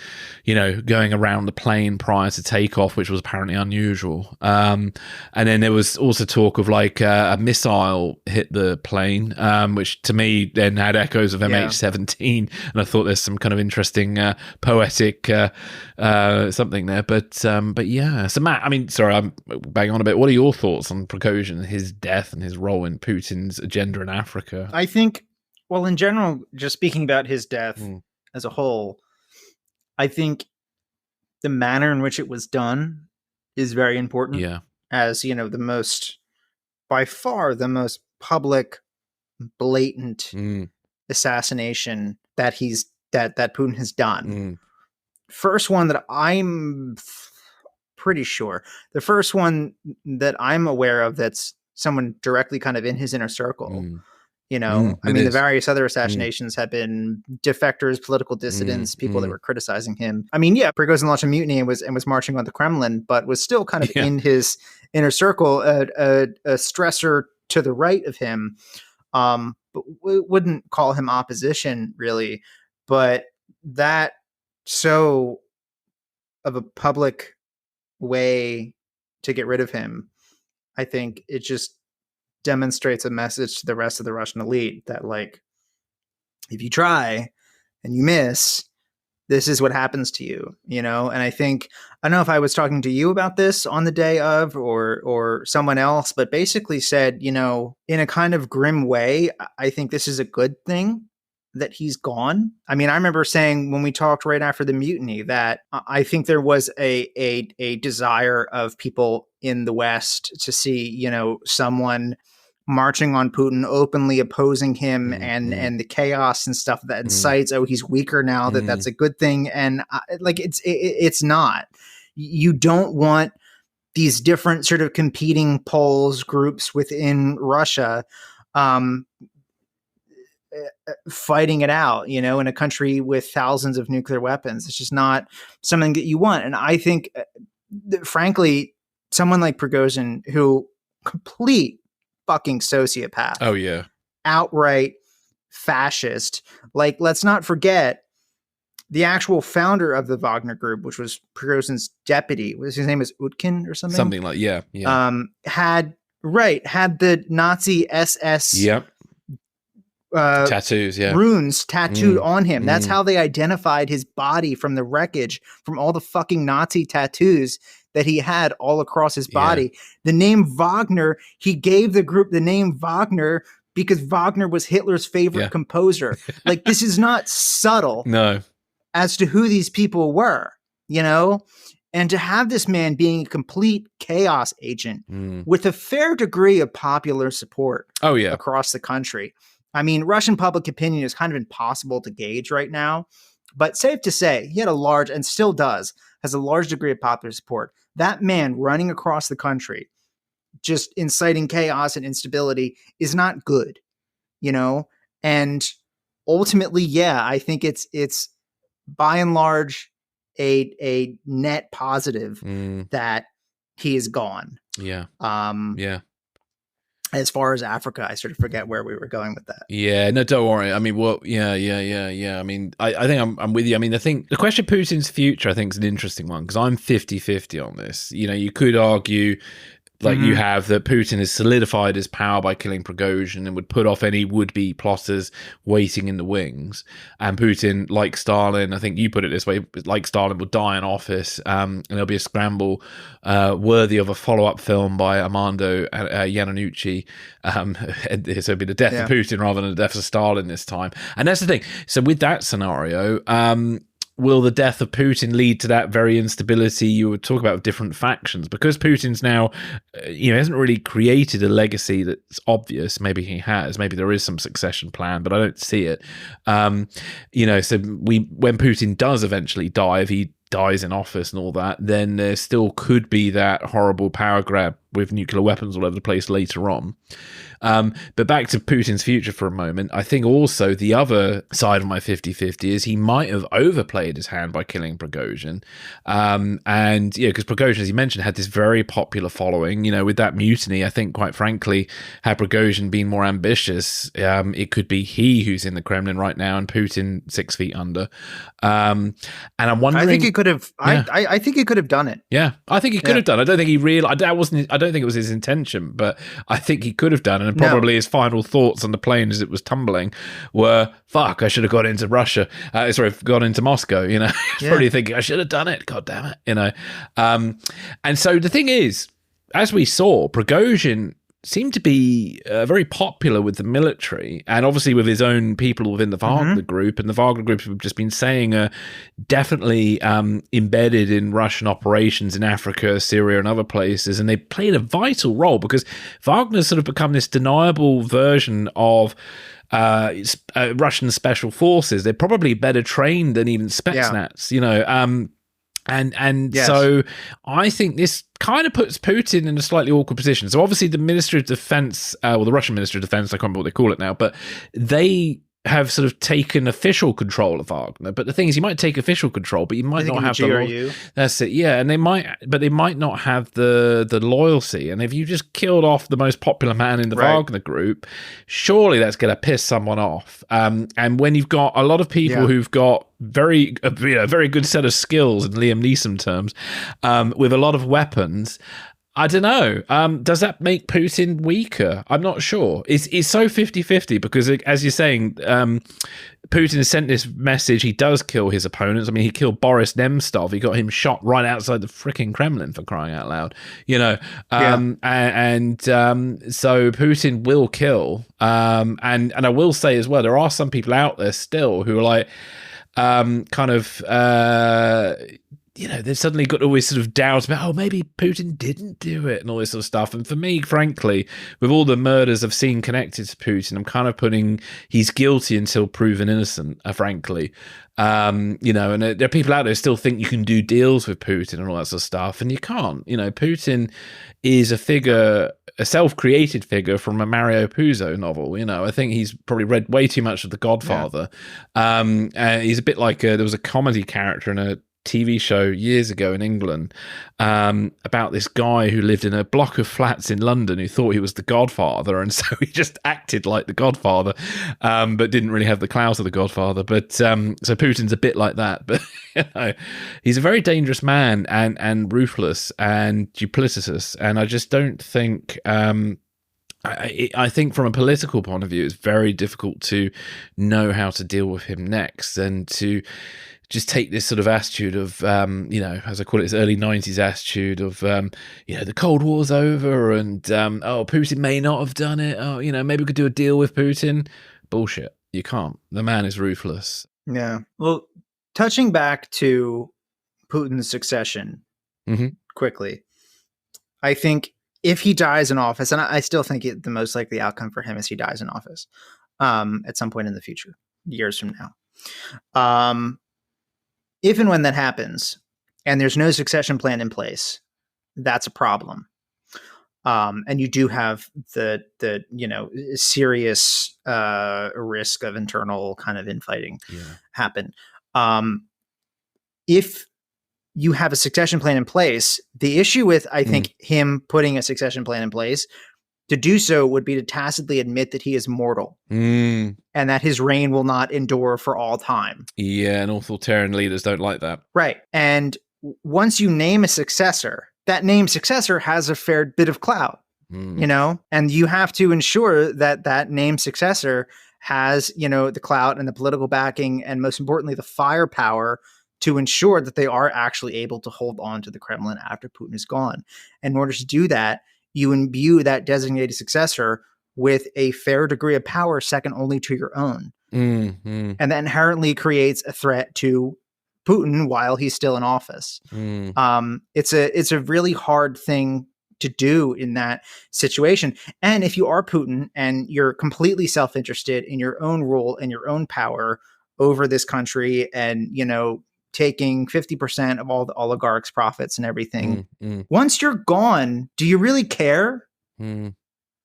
going around the plane prior to takeoff, which was apparently unusual. And then there was also talk of like a missile hit the plane, which to me then had echoes of MH17. And I thought there's some kind of interesting poetic something there. But yeah. So Matt, I mean, sorry, I'm banging on a bit. What are your thoughts on Prigozhin, his death and his role in Putin's agenda in Africa? I think, well, in general, just speaking about his death as a whole, I think the manner in which it was done is very important. Yeah. As, by far the most public, blatant assassination that Putin has done. First one that I'm pretty sure, the first one that I'm aware of that's someone directly kind of in his inner circle. The various other assassinations have been defectors, political dissidents, people that were criticizing him. I mean, Prigozhin launched a mutiny and was marching on the Kremlin, but was still kind of in his inner circle, a stressor to the right of him. But wouldn't call him opposition really, but that so of a public way to get rid of him, I think it just demonstrates a message to the rest of the Russian elite that, like, if you try and you miss, this is what happens to you, And I think, I don't know if I was talking to you about this on the day of or someone else, but basically said, in a kind of grim way, I think this is a good thing that he's gone. I mean, I remember saying when we talked right after the mutiny that I think there was a desire of people in the West to see, someone marching on Putin, openly opposing him, and the chaos and stuff that incites, he's weaker now, that's a good thing. And it's not. You don't want these different sort of competing poles, groups within Russia, fighting it out, in a country with thousands of nuclear weapons. It's just not something that you want. And I think, frankly, someone like Prigozhin, who complete fucking sociopath. Oh yeah. Outright fascist. Like, let's not forget the actual founder of the Wagner group, which was Prigozhin's deputy. His name is Utkin or something? Something like, yeah. Had the Nazi SS tattoos, runes tattooed on him. That's how they identified his body from the wreckage, from all the fucking Nazi tattoos that he had all across his body. The name Wagner, he gave the group the name Wagner because Wagner was Hitler's favorite composer. Like, this is not subtle as to who these people were, and to have this man being a complete chaos agent with a fair degree of popular support across the country. I mean, Russian public opinion is kind of impossible to gauge right now, but safe to say he had a large, and still has a large degree of popular support. That man running across the country, just inciting chaos and instability, is not good, and ultimately, I think it's by and large a net positive that he is gone. As far as Africa, I sort of forget where we were going with that. Yeah, no, don't worry. I mean, I mean, I think I'm with you. I mean, I think the question of Putin's future, I think, is an interesting one, because I'm 50-50 on this. You could argue, like you have, that Putin has solidified his power by killing Prigozhin and would put off any would-be plotters waiting in the wings. And Putin, like Stalin, I think you put it this way, like Stalin, will die in office, and there'll be a scramble worthy of a follow-up film by Armando Iannucci. So it'd be the death of Putin rather than the death of Stalin this time. And that's the thing. So with that scenario, will the death of Putin lead to that very instability you would talk about with different factions? Because Putin's now, hasn't really created a legacy that's obvious. Maybe he has. Maybe there is some succession plan, but I don't see it. So when Putin does eventually die, if he dies in office and all that, then there still could be that horrible power grab with nuclear weapons all over the place later on. But back to Putin's future for a moment, I think also the other side of my 50-50 is he might have overplayed his hand by killing Prigozhin. Because Prigozhin, as you mentioned, had this very popular following. With that mutiny, I think, quite frankly, had Prigozhin been more ambitious, it could be he who's in the Kremlin right now and Putin 6 feet under. And I'm wondering... I think he could have... Yeah. I think he could have done it. Yeah, I think he could have done. I don't think he realized... I don't think it was his intention, but I think he could have done. And probably his final thoughts on the plane as it was tumbling were, fuck, I should have got into Russia. Gone into Moscow, Probably thinking, I should have done it. God damn it, And so the thing is, as we saw, Prigozhin seemed to be very popular with the military and obviously with his own people within the Wagner group. And the Wagner group have just been saying definitely embedded in Russian operations in Africa, Syria and other places. And they played a vital role because Wagner's sort of become this deniable version of Russian special forces. They're probably better trained than even Spetsnaz, Yes. So I think this kind of puts Putin in a slightly awkward position. So obviously the Ministry of Defense, the Russian Ministry of Defense, I can't remember what they call it now, but they have sort of taken official control of Wagner. But the thing is, you might take official control, but you might not have the that's it, yeah. And they might not have the loyalty. And if you just killed off the most popular man in the Wagner group, surely that's going to piss someone off. And when you've got a lot of people who've got very good set of skills in Liam Neeson terms, with a lot of weapons. I don't know. Does that make Putin weaker? I'm not sure. It's so 50-50 because, as you're saying, Putin has sent this message. He does kill his opponents. I mean, he killed Boris Nemtsov. He got him shot right outside the freaking Kremlin, for crying out loud. So Putin will kill. And I will say as well, there are some people out there still who are like, they've suddenly got all this sort of doubts about, maybe Putin didn't do it and all this sort of stuff. And for me, frankly, with all the murders I've seen connected to Putin, I'm kind of putting he's guilty until proven innocent, frankly. And there are people out there who still think you can do deals with Putin and all that sort of stuff, and you can't. Putin is a self-created figure from a Mario Puzo novel. I think he's probably read way too much of The Godfather. And he's a bit like there was a comedy character in a TV show years ago in England about this guy who lived in a block of flats in London who thought he was the Godfather, and so he just acted like the Godfather, but didn't really have the clout of the Godfather. But so Putin's a bit like that, but he's a very dangerous man and ruthless and duplicitous, and I just don't think. I think from a political point of view, it's very difficult to know how to deal with him next, and to just take this sort of attitude of, as I call it, this early 90s attitude of, the Cold War's over and, Putin may not have done it. Oh, maybe we could do a deal with Putin. Bullshit. You can't. The man is ruthless. Yeah. Well, touching back to Putin's succession quickly, I think if he dies in office, and I still think the most likely outcome for him is he dies in office at some point in the future, years from now. If and when that happens, and there's no succession plan in place, that's a problem. And you do have the serious risk of internal kind of infighting happen. If you have a succession plan in place, the issue with, I think, him putting a succession plan in place, to do so would be to tacitly admit that he is mortal and that his reign will not endure for all time. Yeah, and authoritarian leaders don't like that. Right. And once you name a successor, that named successor has a fair bit of clout, and you have to ensure that that named successor has, the clout and the political backing, and most importantly, the firepower to ensure that they are actually able to hold on to the Kremlin after Putin is gone. And in order to do that, you imbue that designated successor with a fair degree of power second only to your own. And that inherently creates a threat to Putin while he's still in office. It's a really hard thing to do in that situation. And if you are Putin and you're completely self-interested in your own rule and your own power over this country, and, you know, taking 50% of all the oligarchs' profits and everything, once you're gone, do you really care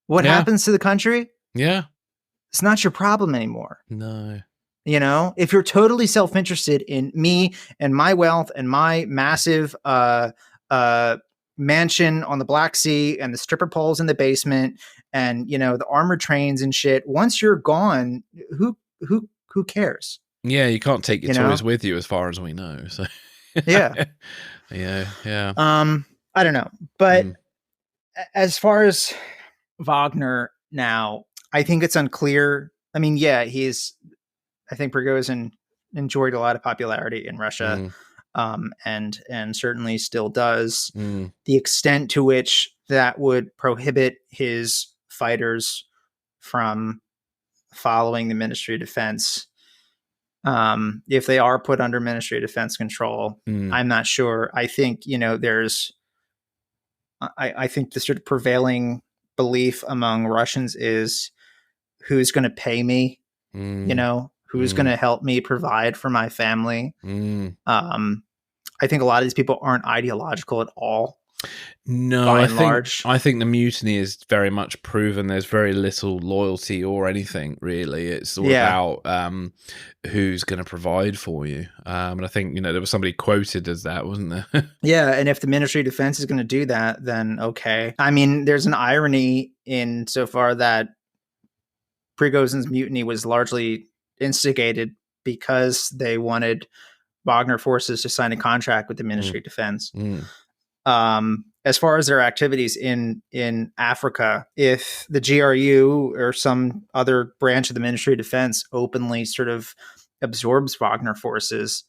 what happens to the country? Yeah. It's not your problem anymore. No. You know, if you're totally self-interested in me and my wealth and my massive mansion on the Black Sea and the stripper poles in the basement and, you know, the armored trains and shit, once you're gone, who cares? Yeah, you can't take your toys with you, as far as we know. So yeah. Yeah. I don't know. But as far as Wagner now, I think it's unclear. I mean, yeah, I think Prigozhin enjoyed a lot of popularity in Russia, and certainly still does. The extent to which that would prohibit his fighters from following the Ministry of Defense, if they are put under Ministry of Defense control, I'm not sure. I think, you know, I think the sort of prevailing belief among Russians is, who's going to pay me? You know, who's going to help me provide for my family? I think a lot of these people aren't ideological at all. No, I think the mutiny is very much proven there's very little loyalty or anything, really. It's all about who's going to provide for you. And I think, you know, there was somebody quoted as that, wasn't there? Yeah, and if the Ministry of Defense is going to do that, then okay. I mean, there's an irony in so far that Prigozhin's mutiny was largely instigated because they wanted Wagner forces to sign a contract with the Ministry of Defense. As far as their activities in Africa, if the GRU or some other branch of the Ministry of Defense openly sort of absorbs Wagner forces,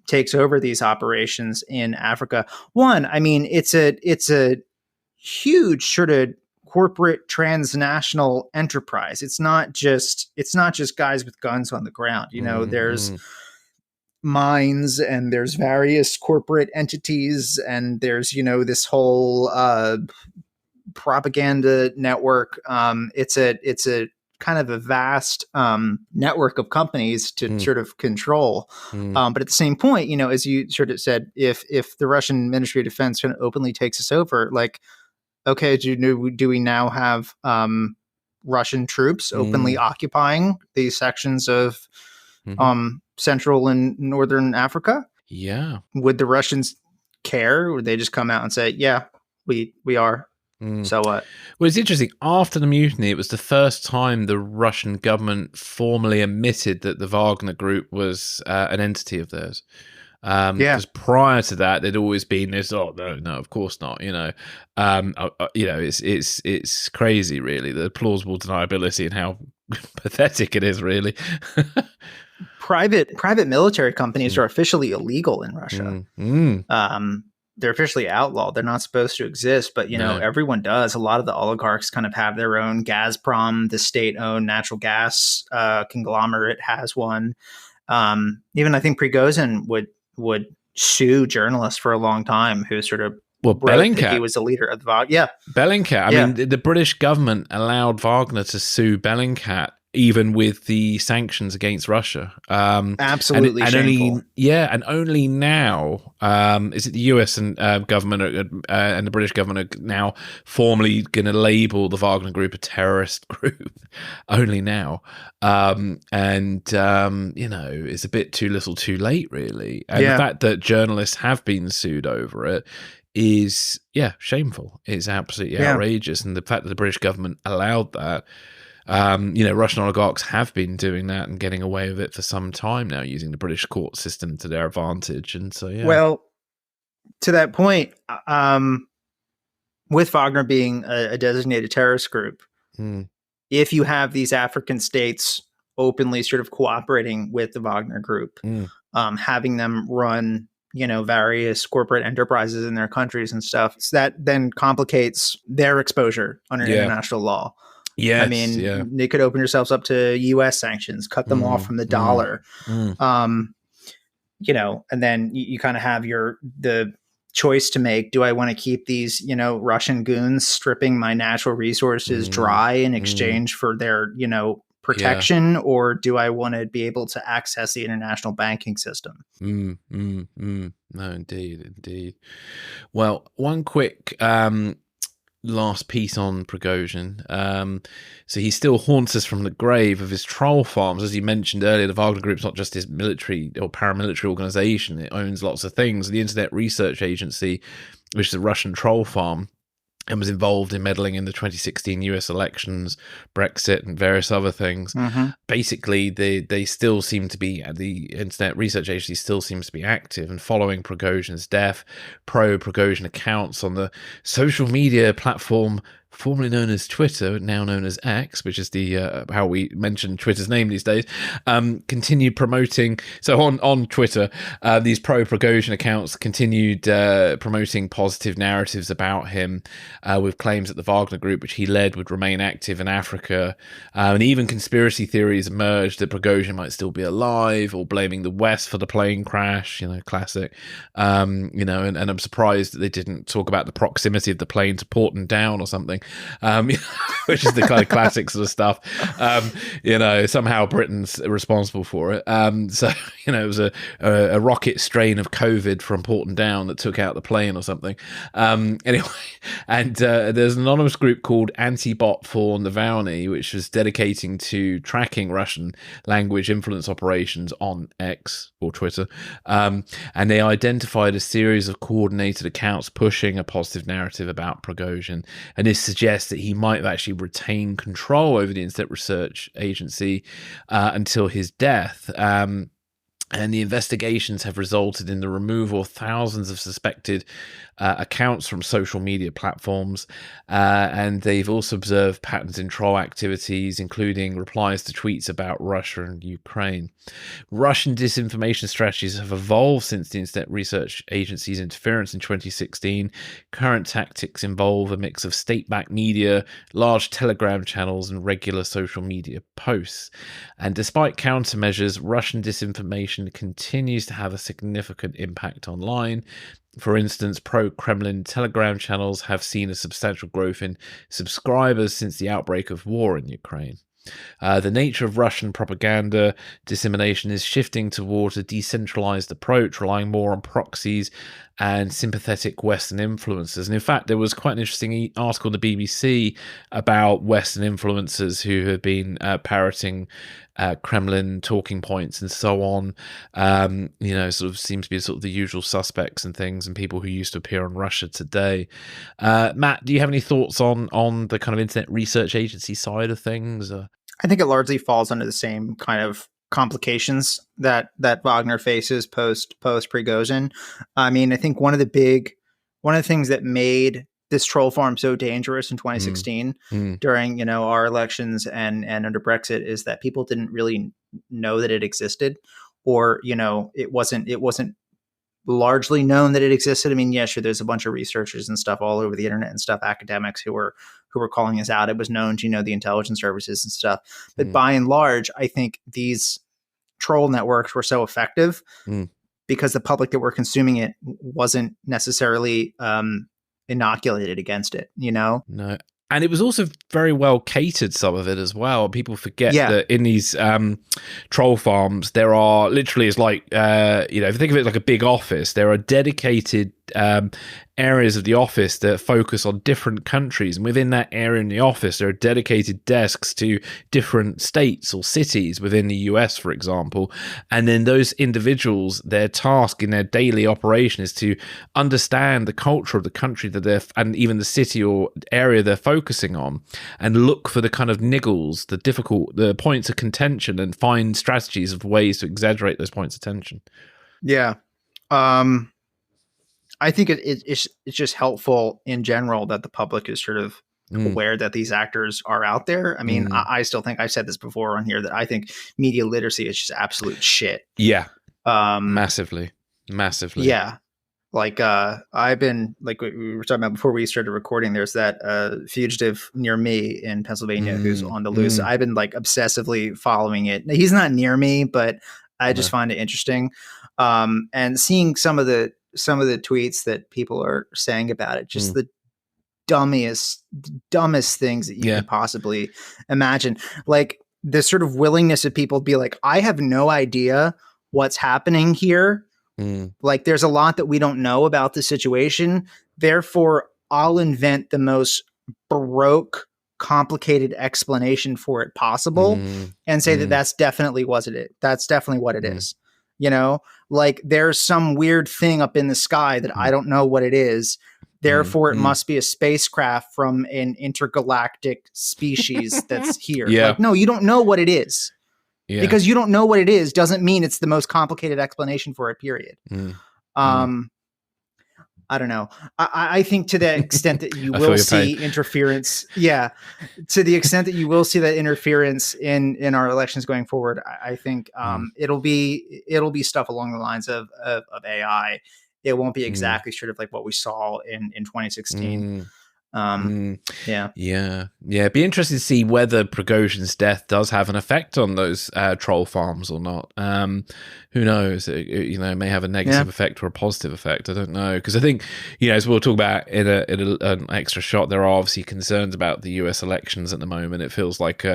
takes over these operations in Africa, I mean, it's a huge sort of corporate transnational enterprise. It's not just guys with guns on the ground. You know, there's mines and there's various corporate entities and there's, you know, this whole propaganda network. It's a kind of a vast network of companies to sort of control. But at the same point, you know, as you sort of said, if the Russian Ministry of Defense kind of openly takes us over, like, okay, do we now have Russian troops openly occupying these sections of Central and Northern Africa? Yeah. Would the Russians care? Would they just come out and say, yeah, we are? So what? Well, it's interesting. After the mutiny, it was the first time the Russian government formally admitted that the Wagner Group was an entity of theirs. Because prior to that, there'd always been this, no, of course not. You know, it's crazy, really, the plausible deniability and how pathetic it is, really. Private military companies are officially illegal in Russia. They're officially outlawed. They're not supposed to exist, but you know, everyone does. A lot of the oligarchs kind of have their own. Gazprom, the state-owned natural gas conglomerate, has one. Even I think Prigozhin would sue journalists for a long time who sort of Bellingcat. He was the leader of the Wagner. Yeah, Bellingcat. I mean, the British government allowed Wagner to sue Bellingcat, even with the sanctions against Russia. Absolutely shameful. And only now is it the US and government and the British government are now formally going to label the Wagner Group a terrorist group. Only now. You know, it's a bit too little too late, really. And the fact that journalists have been sued over it is, shameful. It's absolutely outrageous. And the fact that the British government allowed that, you know, Russian oligarchs have been doing that and getting away with it for some time now, using the British court system to their advantage. And so, well, to that point, with Wagner being a designated terrorist group, if you have these African states openly sort of cooperating with the Wagner Group, having them run, you know, various corporate enterprises in their countries and stuff, so that then complicates their exposure under international law. Yes, I mean, they could open yourselves up to U.S. sanctions, cut them off from the dollar. and then you kind of have the choice to make. Do I want to keep these, Russian goons stripping my natural resources dry in exchange for their, protection, or do I want to be able to access the international banking system? No, indeed. Well, one quick last piece on Prigozhin. So he still haunts us from the grave of his troll farms. As you mentioned earlier, the Wagner Group's not just his military or paramilitary organization. It owns lots of things. The Internet Research Agency, which is a Russian troll farm, and was involved in meddling in the 2016 US elections, Brexit, and various other things. Basically, they still seem to be, the Internet Research Agency still seems to be active and following Prigozhin's death. Pro-Prigozhin accounts on the social media platform formerly known as Twitter, now known as X, which is the how we mention Twitter's name these days, continued promoting. So on Twitter, these pro-Prigozhin accounts continued promoting positive narratives about him, with claims that the Wagner Group, which he led, would remain active in Africa. And even conspiracy theories emerged that Prigozhin might still be alive, or blaming the West for the plane crash, classic. And I'm surprised that they didn't talk about the proximity of the plane to Porton Down or something. Which is the kind of classic sort of stuff. Somehow Britain's responsible for it. So it was a rocket strain of COVID from Porton Down that took out the plane or something. Anyway, and there's an anonymous group called Anti-Bot for Navalny, which was dedicating to tracking Russian language influence operations on X or Twitter. And they identified a series of coordinated accounts pushing a positive narrative about Prigozhin. And this suggests that he might have actually retained control over the Internet Research Agency until his death. And the investigations have resulted in the removal of thousands of suspected accounts from social media platforms. And they've also observed patterns in troll activities, including replies to tweets about Russia and Ukraine. Russian disinformation strategies have evolved since the Internet Research Agency's interference in 2016. Current tactics involve a mix of state-backed media, large Telegram channels, and regular social media posts. And despite countermeasures, Russian disinformation continues to have a significant impact online. For instance, pro-Kremlin Telegram channels have seen a substantial growth in subscribers since the outbreak of war in Ukraine. The nature of Russian propaganda dissemination is shifting towards a decentralized approach, relying more on proxies and sympathetic Western influences. And in fact, there was quite an interesting article in the BBC about Western influencers who have been parroting Kremlin talking points and so on. Sort of seems to be sort of the usual suspects and things, and people who used to appear on Russia Today. Matt, do you have any thoughts on the kind of Internet Research Agency side of things? I think it largely falls under the same kind of complications that Wagner faces post Prigozhin. I mean, I think one of the things that made this troll farm so dangerous in 2016 during our elections and under Brexit is that people didn't really know that it existed, or it wasn't largely known that it existed. I mean, yeah, sure, there's a bunch of researchers and stuff all over the internet and stuff, academics who were calling us out. It was known to the intelligence services and stuff, but by and large, I think these troll networks were so effective because the public that were consuming it wasn't necessarily inoculated against it. No. And it was also very well catered, some of it as well. People forget that in these troll farms, there are literally, it's like, if you think of it like a big office, there are dedicated areas of the office that focus on different countries. And within that area in the office, there are dedicated desks to different states or cities within the US, for example. And then those individuals, their task in their daily operation is to understand the culture of the country and even the city or area they're focusing on, and look for the kind of niggles, the points of contention, and find strategies of ways to exaggerate those points of tension. Yeah. I think it's just helpful in general that the public is sort of aware that these actors are out there. I mean, I still think, I've said this before on here, that I think media literacy is just absolute shit. Yeah. Massively. Yeah. Like, I've been, like we were talking about before we started recording, there's that fugitive near me in Pennsylvania who's on the loose. I've been like obsessively following it. He's not near me, but I just find it interesting. And seeing some of the tweets that people are saying about it, just the dumbest things that you could possibly imagine. Like the sort of willingness of people to be like, I have no idea what's happening here. Like there's a lot that we don't know about the situation. Therefore, I'll invent the most baroque, complicated explanation for it possible and say that that's definitely what it is. You know, like there's some weird thing up in the sky that I don't know what it is. Therefore, it must be a spacecraft from an intergalactic species that's here. Like, no, you don't know what it is. Because you don't know what it is doesn't mean it's the most complicated explanation for it, period. I don't know. I think to the extent that you will see interference, to the extent that you will see that interference in our elections going forward, I think it'll be stuff along the lines of AI. It won't be exactly sort of like what we saw in 2016. It'd be interesting to see whether Prigozhin's death does have an effect on those troll farms or not. Who knows? It may have a negative effect or a positive effect. I don't know, because I think, as we'll talk about in an extra shot, there are obviously concerns about the US elections at the moment. It feels like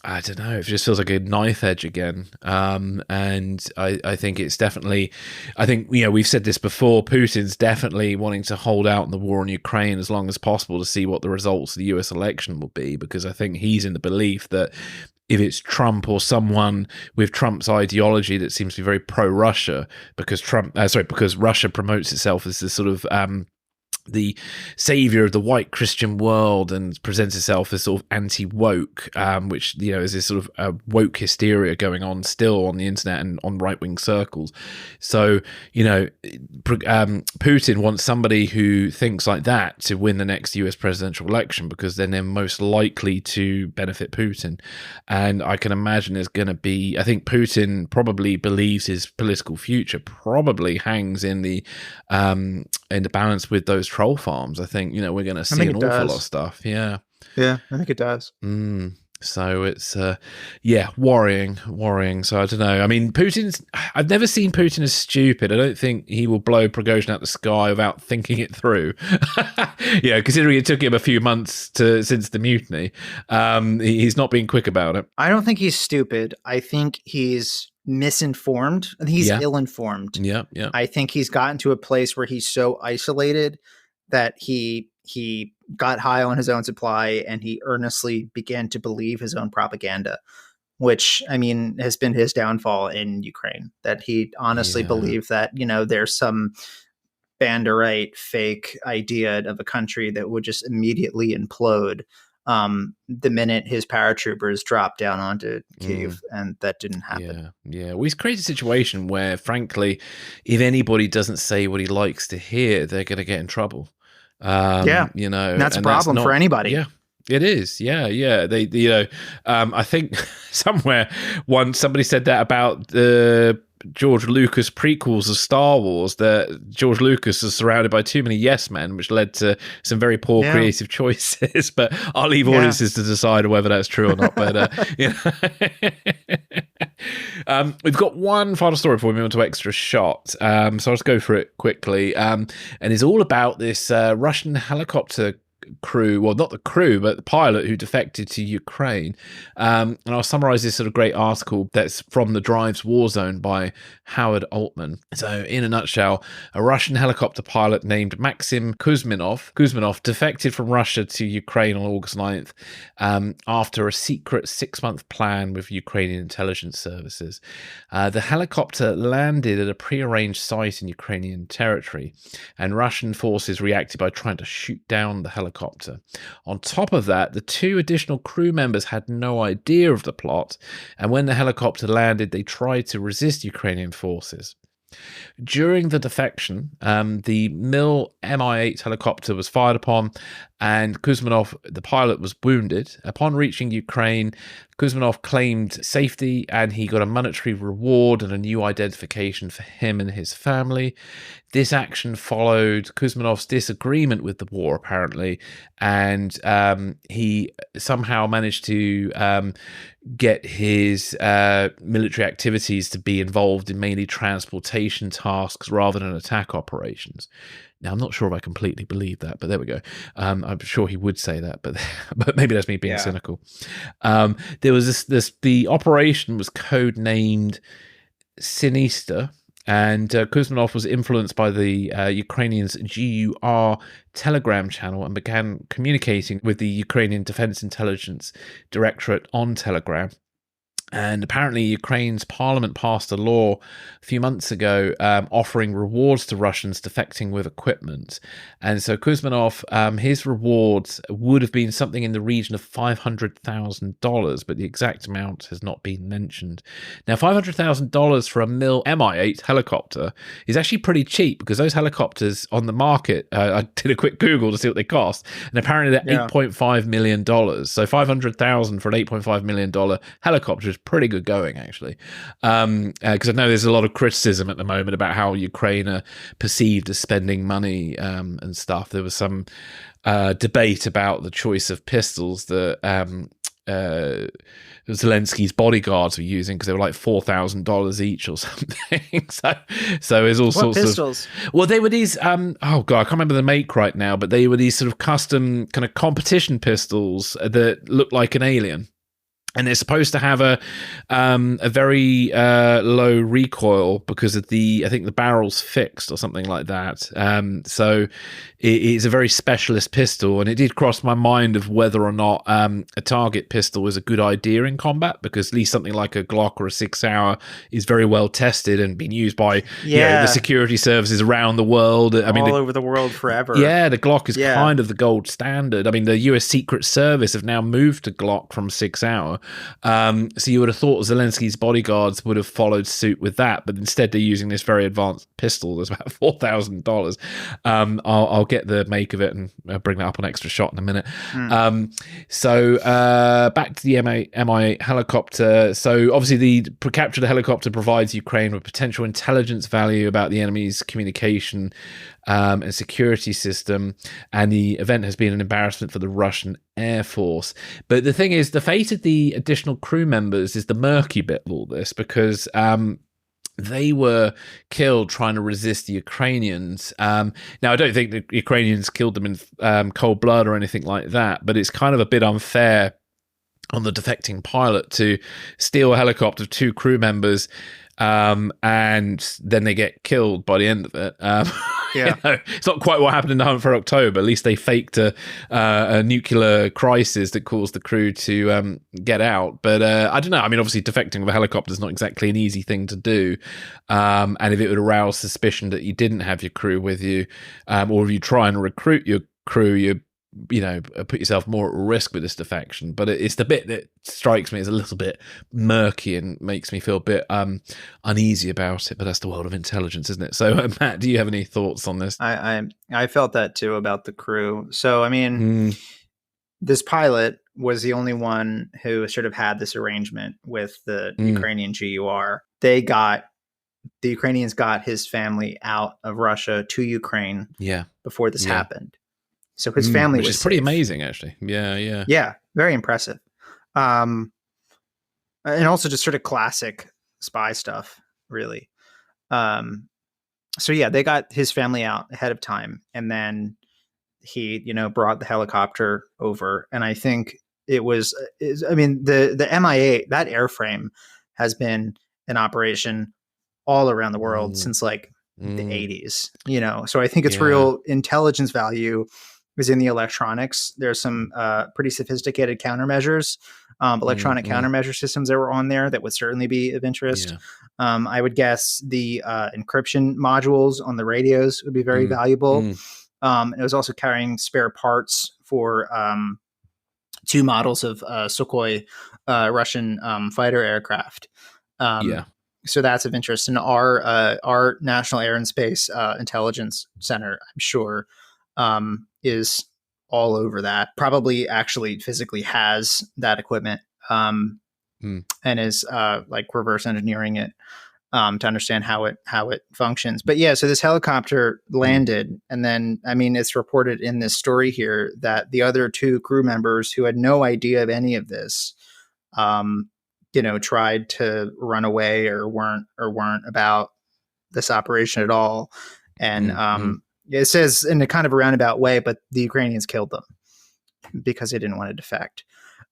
I don't know. It just feels like a knife edge again. And I think it's definitely, we've said this before, Putin's definitely wanting to hold out in the war in Ukraine as long as possible to see what the results of the US election will be, because I think he's in the belief that if it's Trump or someone with Trump's ideology that seems to be very pro-Russia, because Russia promotes itself as this sort of the savior of the white Christian world and presents itself as sort of anti-woke, which, is this sort of woke hysteria going on still on the internet and on right-wing circles. So, Putin wants somebody who thinks like that to win the next US presidential election, because then they're most likely to benefit Putin. And I can imagine there's going to be, I think Putin probably believes his political future probably hangs in the balance with those troll farms. I think, we're going to see an awful lot of stuff. Yeah, I think it does. So it's worrying. So I don't know. I mean, I've never seen Putin as stupid. I don't think he will blow Prigozhin out the sky without thinking it through. Considering it took him a few months since the mutiny, he's not being quick about it. I don't think he's stupid. I think he's misinformed. He's ill-informed. I think he's gotten to a place where he's so isolated that he got high on his own supply and he earnestly began to believe his own propaganda, which, has been his downfall in Ukraine, that he honestly believed that, there's some Banderite fake idea of a country that would just immediately implode the minute his paratroopers dropped down onto Kyiv, and that didn't happen. Well, he's created a situation where, frankly, if anybody doesn't say what he likes to hear, they're going to get in trouble. And that's a problem for anybody. Yeah, it is. They I think somewhere once somebody said that about the George Lucas prequels of Star Wars, that George Lucas was surrounded by too many yes men, which led to some very poor creative choices. But I'll leave audiences to decide whether that's true or not. But we've got one final story before we move on to extra shot. So I'll just go through it quickly. And it's all about this Russian helicopter crew, well, not the crew, but the pilot who defected to Ukraine. And I'll summarize this sort of great article that's from The Drive's War Zone by Howard Altman. So in a nutshell, a Russian helicopter pilot named Maxim Kuzminov defected from Russia to Ukraine on August 9th after a secret 6-month plan with Ukrainian intelligence services. The helicopter landed at a prearranged site in Ukrainian territory, and Russian forces reacted by trying to shoot down the helicopter. On top of that, the 2 additional crew members had no idea of the plot, and when the helicopter landed, they tried to resist Ukrainian forces. During the defection, the Mil MI8 helicopter was fired upon, and Kuzminov, the pilot, was wounded. Upon reaching Ukraine, Kuzmanov claimed safety, and he got a monetary reward and a new identification for him and his family. This action followed Kuzmanov's disagreement with the war, apparently, and he somehow managed to get his military activities to be involved in mainly transportation tasks rather than attack operations. Now, I'm not sure if I completely believe that, but there we go. I'm sure he would say that, but maybe that's me being cynical. There was the operation was codenamed Sinister, and Kuzmanov was influenced by the Ukrainians' GUR Telegram channel and began communicating with the Ukrainian Defense Intelligence Directorate on Telegram. And apparently Ukraine's parliament passed a law a few months ago offering rewards to Russians defecting with equipment. And so Kuzmanov, his rewards would have been something in the region of $500,000, but the exact amount has not been mentioned. Now, $500,000 for a Mil MI8 helicopter is actually pretty cheap, because those helicopters on the market, I did a quick Google to see what they cost, and apparently they're $8.5 million. So $500,000 for an $8.5 million helicopter is pretty good going, actually, because I know there's a lot of criticism at the moment about how Ukraine are perceived as spending money and stuff. There was some debate about the choice of pistols that Zelensky's bodyguards were using, because they were like $4,000 each or something. so there's all sorts pistols? Well, they were these oh god, I can't remember the make right now, but they were these sort of custom kind of competition pistols that looked like an alien. And they're supposed to have a very low recoil because of I think the barrel's fixed or something like that. So it's a very specialist pistol, and it did cross my mind of whether or not a target pistol is a good idea in combat, because at least something like a Glock or a 6 Hour is very well tested and been used by the security services around the world. I mean, all over the world forever. Yeah, the Glock is kind of the gold standard. I mean, the US Secret Service have now moved to Glock from 6 Hour. So you would have thought Zelensky's bodyguards would have followed suit with that, but instead they're using this very advanced pistol that's about $4,000. I'll get the make of it and bring that up on Extra Shot in a minute. So back to the MI8 helicopter. So obviously the captured helicopter provides Ukraine with potential intelligence value about the enemy's communication and security system, and the event has been an embarrassment for the Russian Air Force. But the thing is, the fate of the additional crew members is the murky bit of all this, because they were killed trying to resist the Ukrainians. Now, I don't think the Ukrainians killed them in cold blood or anything like that, but it's kind of a bit unfair on the defecting pilot to steal a helicopter of 2 crew members, and then they get killed by the end of it. It's not quite what happened in the Hunt for October. At least they faked a nuclear crisis that caused the crew to get out. But I don't know. I mean, obviously, defecting with a helicopter is not exactly an easy thing to do. And if it would arouse suspicion that you didn't have your crew with you, or if you try and recruit your crew, you put yourself more at risk with this defection. But it's the bit that strikes me as a little bit murky and makes me feel a bit uneasy about it. But that's the world of intelligence, isn't it? So, Matt, do you have any thoughts on this? I felt that too about the crew. So, I mean, this pilot was the only one who sort of had this arrangement with the Ukrainian GUR. The Ukrainians got his family out of Russia to Ukraine before this happened. So his family which was is pretty safe. amazing, actually. Yeah, very impressive. And also just sort of classic spy stuff, really. So they got his family out ahead of time, and then he, brought the helicopter over. And I think the MI8, that airframe has been in operation all around the world since like the 80s, so I think it's real intelligence value is in the electronics. There's some pretty sophisticated countermeasures, electronic countermeasure systems that were on there that would certainly be of interest. I would guess the encryption modules on the radios would be very valuable. It was also carrying spare parts for 2 models of Sukhoi Russian fighter aircraft. So that's of interest. And our National Air and Space Intelligence Center, I'm sure, is all over that. Probably actually physically has that equipment. and is like reverse engineering it to understand how it functions. But yeah, so this helicopter landed, and then I mean, it's reported in this story here that the other 2 crew members who had no idea of any of this, tried to run away or weren't about this operation at all. And it says in a kind of a roundabout way, but the Ukrainians killed them because they didn't want to defect.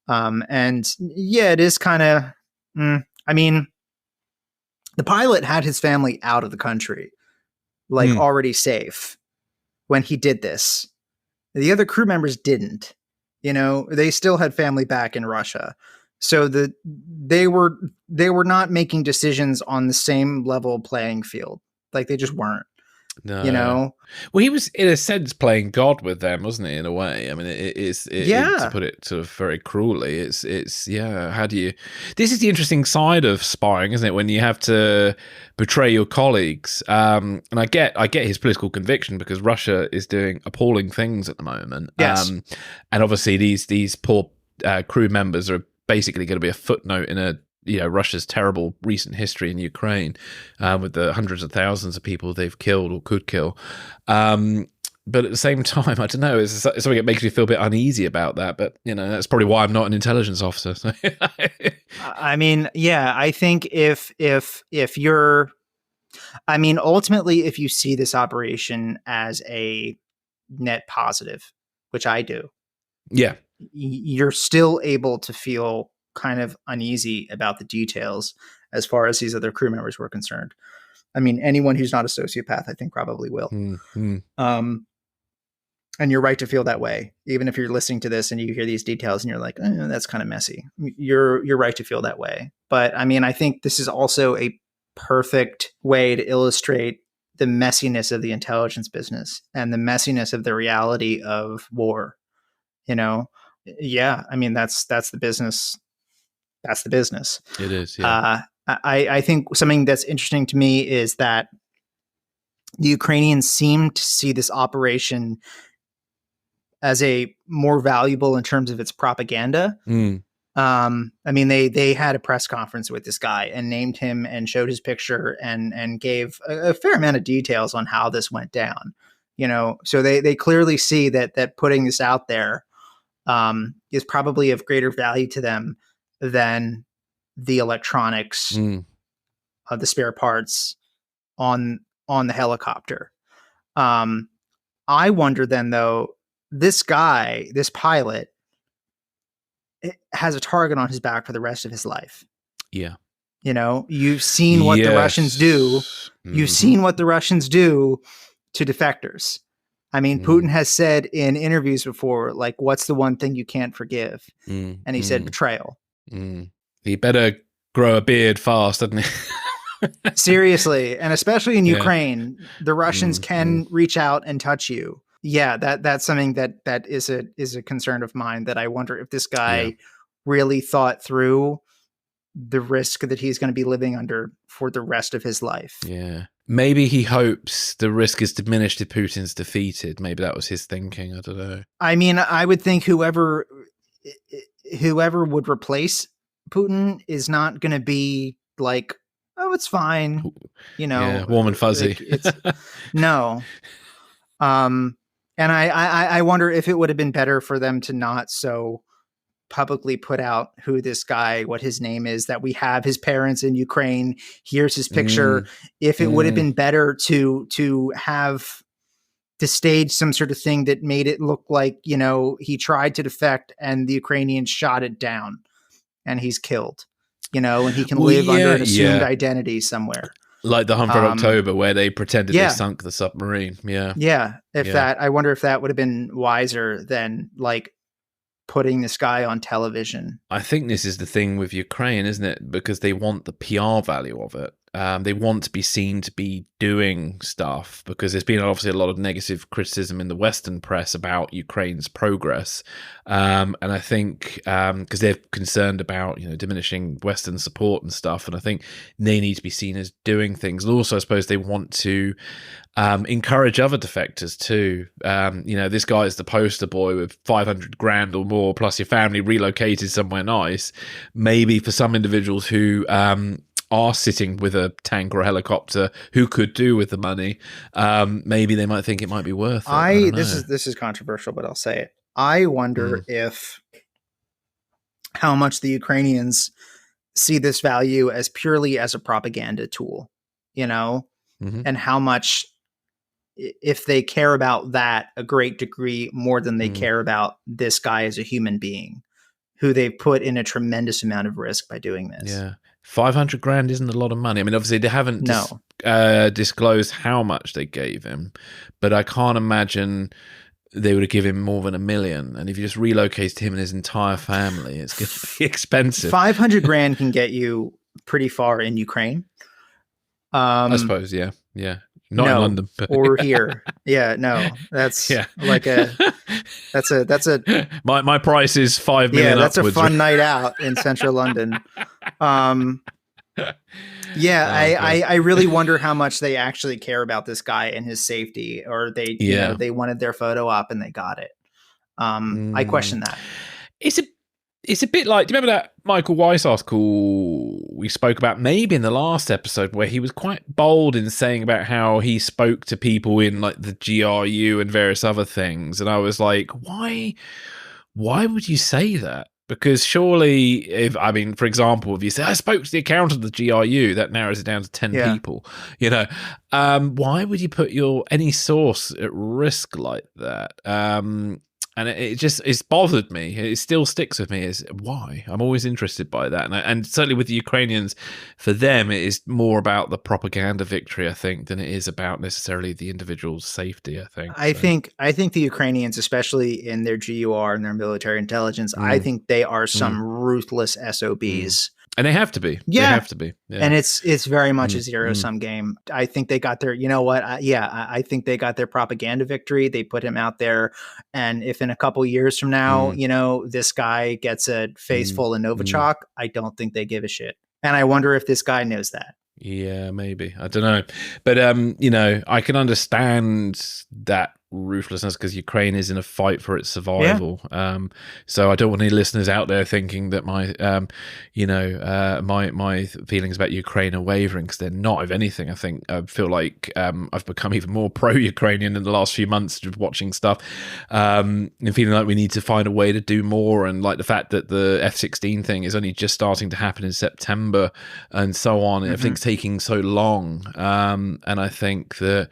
And yeah, it is kind of, I mean, the pilot had his family out of the country, like already safe when he did this. The other crew members didn't, they still had family back in Russia. So they were not making decisions on the same level playing field. Like they just weren't. No. Well, he was in a sense playing God with them, wasn't he? In a way, I mean, to put it sort of very cruelly, it's how do you? This is the interesting side of spying, isn't it? When you have to betray your colleagues, and I get his political conviction because Russia is doing appalling things at the moment. Yes. And obviously these poor crew members are basically going to be a footnote in Russia's terrible recent history in Ukraine, with the hundreds of thousands of people they've killed or could kill. But at the same time, I don't know, it's something that makes me feel a bit uneasy about that. But, that's probably why I'm not an intelligence officer. So. I mean, yeah, I think if you're, I mean, ultimately, if you see this operation as a net positive, which I do. Yeah. You're still able to feel kind of uneasy about the details as far as these other crew members were concerned. I mean, anyone who's not a sociopath, I think probably will. And you're right to feel that way. Even if you're listening to this and you hear these details and you're like, that's kind of messy. You're right to feel that way. But I mean, I think this is also a perfect way to illustrate the messiness of the intelligence business and the messiness of the reality of war. Yeah, I mean, that's the business. That's the business. It is. Yeah. I think something that's interesting to me is that the Ukrainians seem to see this operation as a more valuable in terms of its propaganda. I mean, they had a press conference with this guy and named him and showed his picture and gave a fair amount of details on how this went down. So they clearly see that putting this out there is probably of greater value to them than the electronics, the spare parts on the helicopter. I wonder then, though, this pilot, has a target on his back for the rest of his life. Yeah. You've seen what the Russians do. You've seen what the Russians do to defectors. I mean, Putin has said in interviews before, like, what's the one thing you can't forgive? And he said betrayal. He better grow a beard fast, doesn't he? Seriously. And especially in Ukraine, the Russians can reach out and touch you. Yeah, that's something that is a concern of mine, that I wonder if this guy really thought through the risk that he's going to be living under for the rest of his life. Yeah. Maybe he hopes the risk is diminished if Putin's defeated. Maybe that was his thinking. I don't know. I mean, I would think whoever would replace Putin is not going to be like, oh, it's fine. Warm and fuzzy. No. And I wonder if it would have been better for them to not so publicly put out who this guy, what his name is, that we have his parents in Ukraine. Here's his picture. If it would have been better to have to stage some sort of thing that made it look like, he tried to defect and the Ukrainians shot it down and he's killed, and he can live under an assumed identity somewhere. Like the 100th October, where they pretended they sunk the submarine. Yeah. Yeah. I wonder if that would have been wiser than like putting this guy on television. I think this is the thing with Ukraine, isn't it? Because they want the PR value of it. they want to be seen to be doing stuff, because there's been obviously a lot of negative criticism in the Western press about Ukraine's progress. And I think because they're concerned about, diminishing Western support and stuff. And I think they need to be seen as doing things. And also, I suppose they want to encourage other defectors too. This guy is the poster boy with 500 grand or more, plus your family relocated somewhere nice. Maybe for some individuals who are sitting with a tank or a helicopter, who could do with the money, maybe they might think it might be worth it. This is controversial, but I'll say it. I wonder if how much the Ukrainians see this value as purely as a propaganda tool, and how much, if they care about that a great degree more than they care about this guy as a human being who they've put in a tremendous amount of risk by doing this. Yeah. 500 grand isn't a lot of money. I mean, obviously they haven't disclosed how much they gave him, but I can't imagine they would have given him more than $1 million. And if you just relocated him and his entire family, it's going to be expensive. 500 grand can get you pretty far in Ukraine. I suppose. Yeah. Yeah. Not in London, but or here. Yeah, no, that's like that's a my price is $5 million. Yeah, that's upwards. A fun night out in central London. I really wonder how much they actually care about this guy and his safety, or they wanted their photo op and they got it. I question that. It's a bit like, do you remember that Michael Weiss article we spoke about maybe in the last episode, where he was quite bold in saying about how he spoke to people in like the GRU and various other things. And I was like, why would you say that? Because surely, for example, if you say, I spoke to the accountant of the GRU, that narrows it down to 10 people, why would you put any source at risk like that? And it's bothered me. It still sticks with me. Is why I'm always interested by that. And certainly with the Ukrainians, for them, it is more about the propaganda victory, I think, than it is about necessarily the individual's safety, I think. I think the Ukrainians, especially in their GUR and their military intelligence, I think they are some ruthless SOBs. And they have to be. Yeah. They have to be. Yeah. And it's very much a zero-sum game. I think they got their, I think they got their propaganda victory. They put him out there. And if in a couple years from now, this guy gets a face full of Novichok, I don't think they give a shit. And I wonder if this guy knows that. Yeah, maybe. I don't know. But, I can understand that ruthlessness because Ukraine is in a fight for its survival. So I don't want any listeners out there thinking that my feelings about Ukraine are wavering, because they're not. If anything, I feel like I've become even more pro-Ukrainian in the last few months of watching stuff, and feeling like we need to find a way to do more. And like the fact that the F-16 thing is only just starting to happen in September and so on. And everything's taking so long. And I think that,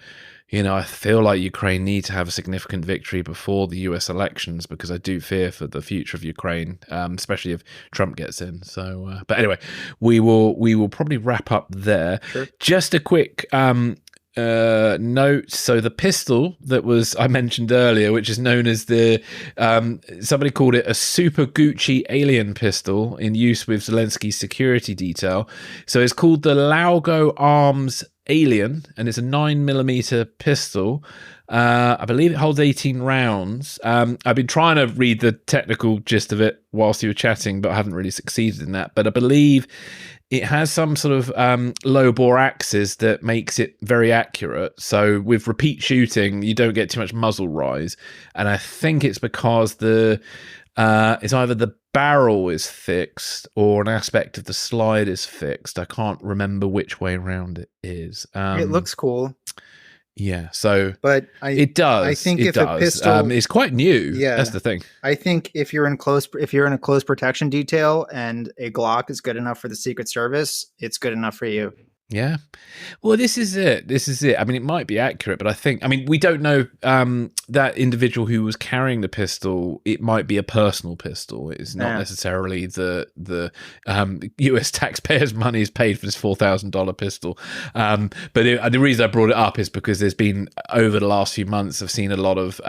I feel like Ukraine needs to have a significant victory before the US elections, because I do fear for the future of Ukraine, especially if Trump gets in. So, but anyway, we will probably wrap up there. Sure. Just a quick note. So the pistol that I mentioned earlier, which is known as the somebody called it a Super Gucci alien pistol in use with Zelensky's security detail. So it's called the Laugo Arms Alien, and it's a 9mm pistol. I believe it holds 18 rounds. I've been trying to read the technical gist of it whilst you were chatting, but I haven't really succeeded in that. But I believe it has some sort of low bore axis that makes it very accurate. So with repeat shooting, you don't get too much muzzle rise. And I think it's because it's either the barrel is fixed or an aspect of the slide is fixed. I can't remember which way around it is. It looks cool. Yeah, so but it does. I think it if does. a pistol, it's quite new. Yeah, that's the thing. I think if you're in a close protection detail and a Glock is good enough for the Secret Service, it's good enough for you. Yeah. Well, this is it. I mean, it might be accurate, but we don't know that individual who was carrying the pistol. It might be a personal pistol. It's not necessarily the US taxpayers' money is paid for this $4,000 pistol. But the reason I brought it up is because there's been, over the last few months, I've seen a lot of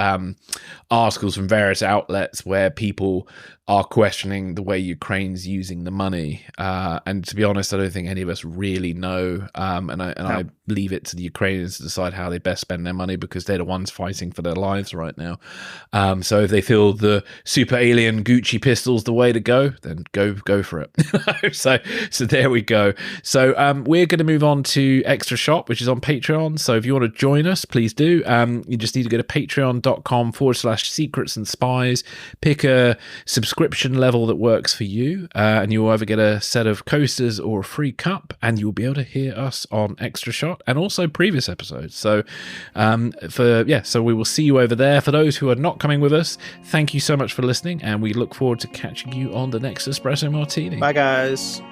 articles from various outlets where people are questioning the way Ukraine's using the money. And to be honest, I don't think any of us really know know. I leave it to the Ukrainians to decide how they best spend their money, because they're the ones fighting for their lives right now. So if they feel the super alien Gucci pistol's the way to go, then go for it. So there we go. So we're going to move on to Extra Shot, which is on Patreon. So if you want to join us, please do. You just need to go to patreon.com/secrets and spies, pick a subscription level that works for you, and you'll either get a set of coasters or a free cup, and you'll be able to hear us on Extra Shot and also previous episodes. So so we will see you over there. For those who are not coming with us, thank you so much for listening, and we look forward to catching you on the next Espresso Martini. Bye, guys.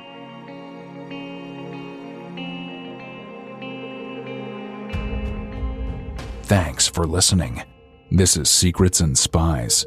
Thanks for listening. This is Secrets and Spies.